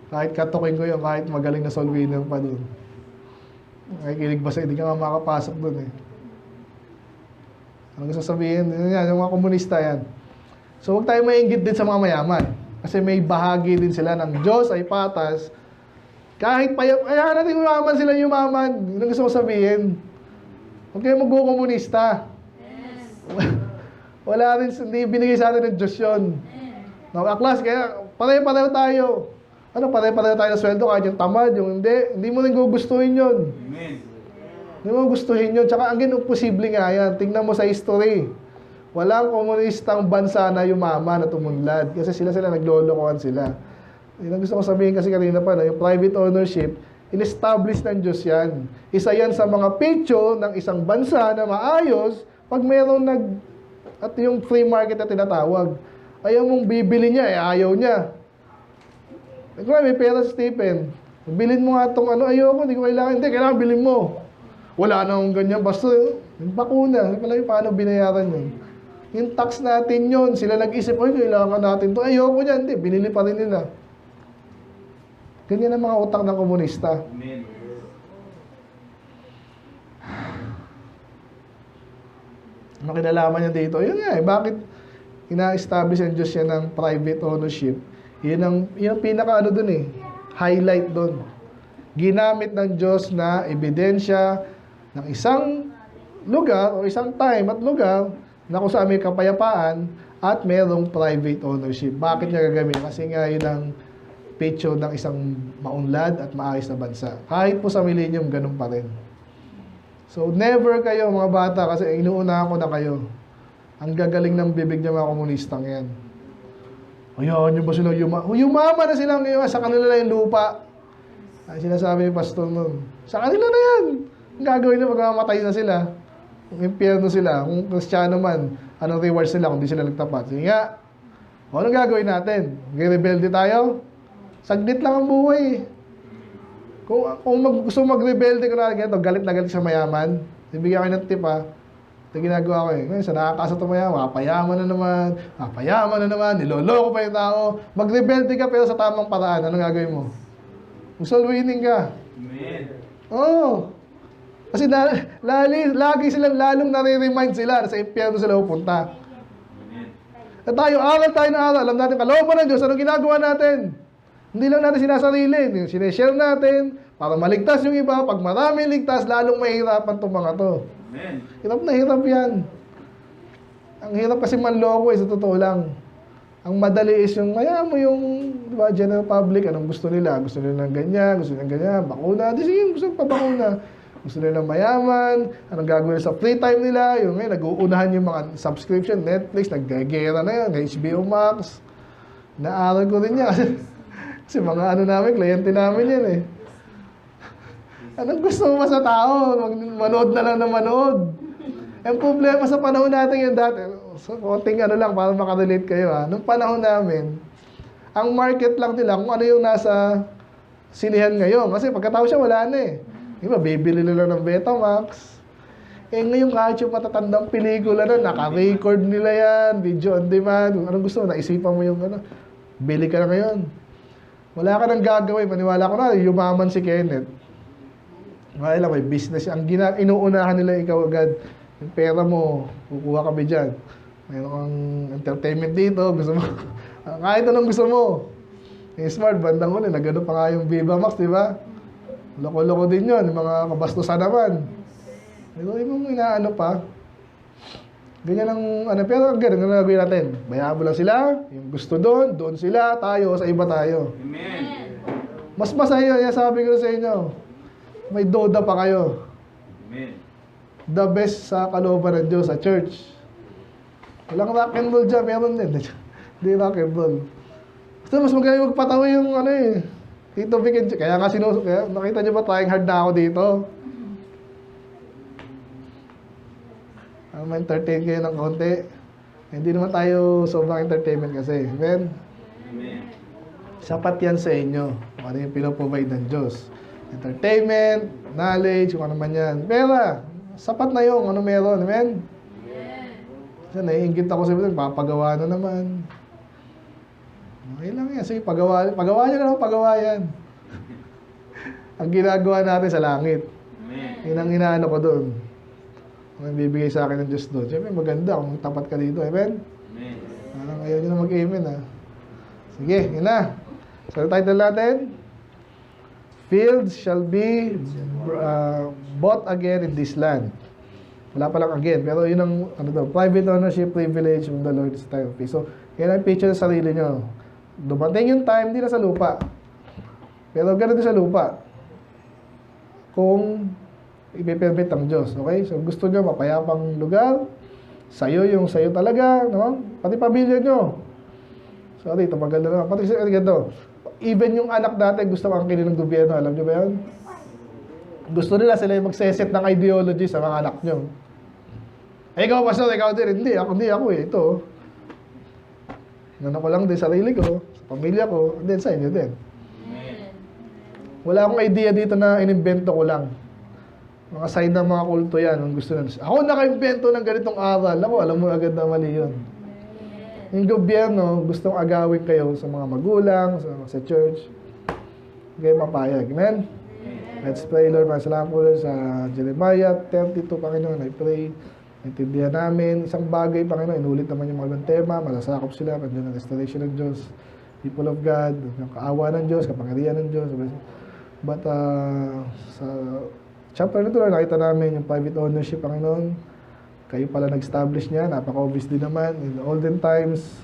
Kahit katukin ko yun, kahit magaling na soul winner pa dun. Nakikinig ba hindi ka nga makapasok dun eh. Ano gusto sabihin? Yan, yung mga komunista yan. So huwag tayo mainggit din sa mga mayaman. Kasi may bahagi din sila ng Diyos ay patas. Kahit kaya natin umaman sila yumaman. Yun ang gusto ko sabihin. Huwag kayo mag-komunista. Wala rin, hindi binigay sa atin ng Diyos yun. Aklas, kaya pare-pareho tayo. Ano, pare-pareho tayo ng sweldo kahit yung tamad, yung hindi mo rin gugustuhin yun. Amen. Hindi mo gustuhin yun. Tsaka ang posible nga yan. Tingnan mo sa history. Walang komunistang bansa na yumaman at umunlad. Kasi sila naglolokohan sila. Yun ang gusto ko sabihin kasi kanina pa, yung private ownership, in-establish ng Diyos yan. Isa yan sa mga picture ng isang bansa na maayos pag mayroong at yung free market na tinatawag. Ayaw mong bibili niya, ayaw niya. May pera si Stephen. Bilhin mo nga itong ayoko, hindi ko kailangan. Hindi, kailangan bilhin mo. Wala na akong ganyan. Basta, yung bakuna. Hindi pala yung paano binayaran yun. Yung tax natin yun. Sila nag-isip, kailangan natin to. Ayoko niyan. Hindi, binili pa rin nila. Ganyan ang mga utak ng komunista. Amen. Ano kinalaman niya dito? Yun nga bakit ina-establish ang Diyos yan ng private ownership? Yun ang pinaka dun highlight dun. Ginamit ng Diyos na ebidensya ng isang lugar o isang time at lugar na kung saan may kapayapaan at merong private ownership. Bakit niya gagawin? Kasi nga yun ang picture ng isang maunlad at maayos na bansa. Kahit po sa millennium, ganun pa rin. So, never kayo mga bata kasi inuunahan ko na kayo. Ang gagaling ng bibig niya mga komunistang yan. Ayaw nyo ba sila yumaman na sila ngayon sa kanila na yung lupa. Ay sinasabi ni Pastor nun. Sa kanila na yan. Ang gagawin na magmamatay na sila. Kung impyerno sila. Kung Kristiyano man, anong rewards sila kung di sila nagtapat? Sige nga. O anong gagawin natin? Mag-rebelde tayo? Saglit lang ang buhay. Kung gusto mag-rebelde ko na ganito, galit na galit sa mayaman, ibigyan kayo ng tip ito ginagawa ko ngayon sa nakakasa ito mayaman, mapayaman na naman, niloloko pa yung tao. Mag-rebelde ka pero sa tamang paraan. Anong gagawin mo? Soul winning ka. Amen. Oo. Kasi lagi silang lalong nare-remind sila na sa impyerno sila pupunta. Amen. At aral tayo na aral. Alam natin, kalooban ng Diyos, anong ginagawa natin? Hindi lang natin sinasarili. Sineshare natin para maligtas yung iba. Pag marami ligtas, lalong mahirapan itong mga to. Amen. Hirap na hirap yan. Ang hirap kasi manloko sa totoo lang. Ang madali is yung, kaya mo yung, di ba, general public, anong gusto nila? Gusto nila ng ganyan, gusto nila ng ganyan, bakuna. Di sige, gusto pa bakuna. Gusto nila ng mayaman, anong gagawin sa free time nila, yung ngayon, nag-uunahan yung mga subscription, Netflix, naggagera na yan, HBO Max. Naaral ko rin yan. Kasi mga namin, kliyente namin yan eh. Anong gusto mo sa tao? Manood na lang na manood. Ang problema sa panahon natin yung dati, so, konting lang para makarelate kayo Nung panahon namin, ang market lang nila kung ano yung nasa sinihan ngayon. Kasi pagkatapos siya, wala na eh. Diba, bibili nila ng Betamax. Ngayon kahit yung matatandang pelikula na, naka-record nila yan, video on demand. Anong gusto mo? Naisipan mo yung bili ka na ngayon. Wala ka nang gagawin. Maniwala ko na, yumaman si Kenneth. Wala lang, may business. Ang inuunahan nila ikaw agad. Yung pera mo, kukuha kami dyan. Mayroon kang entertainment dito, gusto mo. Kahit anong gusto mo. Yung smart, bandang ko nagano pa nga yung Viva Max, di ba? Loko-loko din yun, yung mga kabastusan naman. Pero yung inaano pa. Ganyan ang, pero ganyan ang gagawin natin. Bayaan mo lang sila, yung gusto doon sila, tayo, sa iba tayo. Amen. Mas masaya, yan sabi ko sa inyo. May doda pa kayo. Amen. The best sa kalooban ng Diyos, sa church. Walang rock and roll dyan, meron din. Hindi rock and roll. Basta mas magaling magpatawa yung Tito Vic and kaya nga kaya nakita niyo ba trying hard na ako dito? Ma-entertain kayo ng konti. Hindi naman tayo sobrang entertainment kasi. Amen? Amen. Sapat yan sa inyo. Kung ano yung pinoprovide ng Diyos. Entertainment, knowledge, kung ano man yan. Pera, sapat na yung ano meron. Amen? Kasi naiingit ako sa mga, papagawa na naman. Okay lang yan. Sige, pagawa nyo na lang, pagawa yan. Ang ginagawa natin sa langit. Amen. Yun ang inaano ko doon. Ang bibigay sa akin ng Diyos doon. Siyempre, maganda kung tapat ka dito. Amen? Amen. Parang ayaw nyo na mag-amen, ha? Sige, yun na. So, title natin, Fields shall be bought again in this land. Wala pa lang again. Pero yun ang, private ownership privilege of the Lord is time of peace. So, yan ang picture sa sarili nyo. Dumating yung time, di na sa lupa. Pero ganun din sa lupa. Kung ipipermit ang Diyos. Okay? So, gusto nyo mapayapang lugar, sa'yo yung sa'yo talaga, no? Pati pamilya nyo. Sorry, tumagal na naman. Pati ganito. Even yung anak dati gusto angkinin ng gobyerno. Alam nyo ba yun? Gusto nila sila yung magseset ng ideology sa mga anak nyo. Eh, ikaw, pastor, ikaw din. Hindi ako eh. Ito. Ano ko lang din sarili ko, sa pamilya ko, and then sa inyo din. Amen. Wala akong idea dito na inimbento ko lang. Mga side ng mga kulto yan. Ang gusto nila. Ako naka-invento ng ganitong aral. Ako, alam mo agad na mali yun. Yung gobyerno, gustong agawin kayo sa mga magulang, sa church. Kayo mapayag. Amen? Let's pray, Lord. Salamat po Lord, sa Jeremiah 32, Panginoon. I pray, naintindihan namin. Isang bagay, Panginoon, inulit naman yung mga ibang tema. Masasakop sila, pandiyan ang restoration ng Diyos. People of God, yung kaawa ng Diyos, kapangyarihan ng Diyos. But sa chapter na ito, Lord, nakita namin yung private ownership, Panginoon. Kayo pala nag-establish niya, napaka-obvious din naman. In the olden times,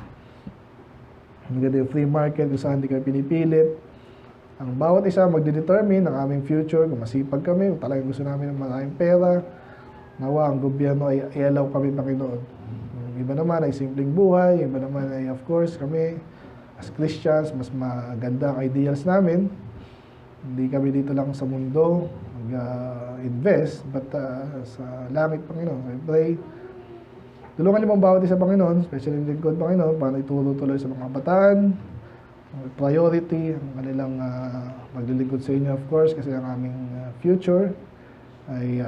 maganda yung free market kung saan hindi kayo pinipilit. Ang bawat isa magde-determine ng aming future, kung masipag kami, kung talagang gusto namin ng maraming pera, nawa ang gobyerno ay i-allow kami, Panginoon. Yung iba naman ay simpleng buhay, yung iba naman ay of course kami, as Christians, mas maganda ang ideals namin. Hindi kami dito lang sa mundo mag-invest, but sa langit, Panginoon. I pray, tulungan niyo pang bawat isa, Panginoon, especially in lingkod, Panginoon, para ituro tuloy sa mga kabataan, priority, ang kanilang maglilingkod sa inyo, of course, kasi ang aming future ay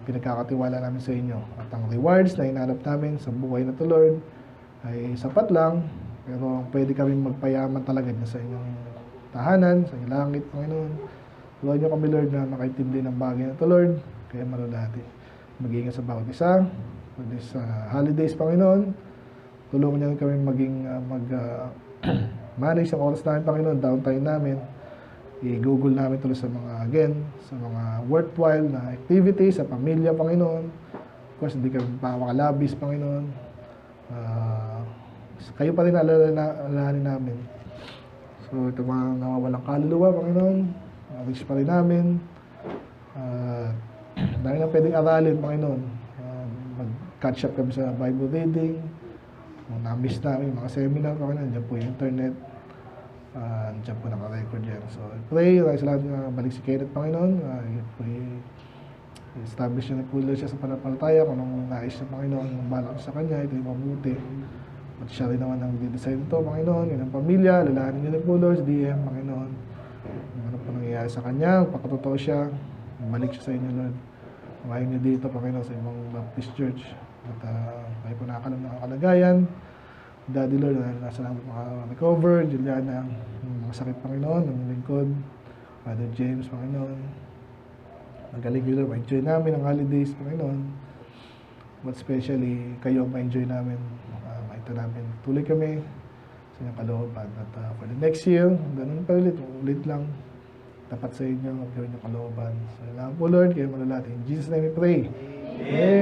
pinagkakatiwala namin sa inyo. At ang rewards na hinanap namin sa buhay na to, Lord, ay sapat lang, pero pwede kami magpayaman talaga sa inyong tahanan, sa inyong langit, Panginoon. Tulungan niyo kami, Lord, na makaintindi ng bagay na to, Lord, kaya malulati. Mag-iingat sa bawat isa. For this holidays, Panginoon, tulungan niyo kami maging manage ang oras namin, Panginoon, downtime namin. I-google namin tuloy sa mga, sa mga worthwhile na activities, sa pamilya, Panginoon. Of course, hindi kami makalabis, Panginoon. Kayo pa rin alalahanin namin. So, ito mga nawawalang kaluluwa, Panginoon. Reach pa rin namin. Dahil na pwedeng aralin, Panginoon. Mag-catch up kami sa Bible reading. Kung na-miss namin yung mga seminar, Panginoon, dyan po yung internet. Dyan po naka-record yan. So, I pray, sa lahat na balik si Kenneth, Panginoon. I-establish na po siya sa panampalataya. Kung anong nais sa Panginoon, ang balak sa kanya, ito yung mabuti. At siya rin naman ang di-decide ito, Panginoon. Yun ang pamilya, lalahanin niyo na po, Lord, DM, Panginoon. Ano pa nangyayari sa kanya, pakatotoo siya, balik siya sa inyo, Lord. Kumain niyo dito, Panginoon, sa imong Baptist Church. At kayo po nakakalam ng kalagayan. Daddy, Lord, nasa lang maka-recover. Juliana, mga sakit, Panginoon, ng lingkod. Father James, Panginoon. Magaling kayo, Lord, ma-enjoy namin ang holidays, Panginoon. But especially, kayo ang ma-enjoy namin. Makita namin, tuloy kami sa inyong kalooban. At for the next year, ganun pa ulit lang. Tapat sa inyo, gawin yung kalooban. So, lang po, Lord, kayo manalati. In Jesus' name we pray. Amen.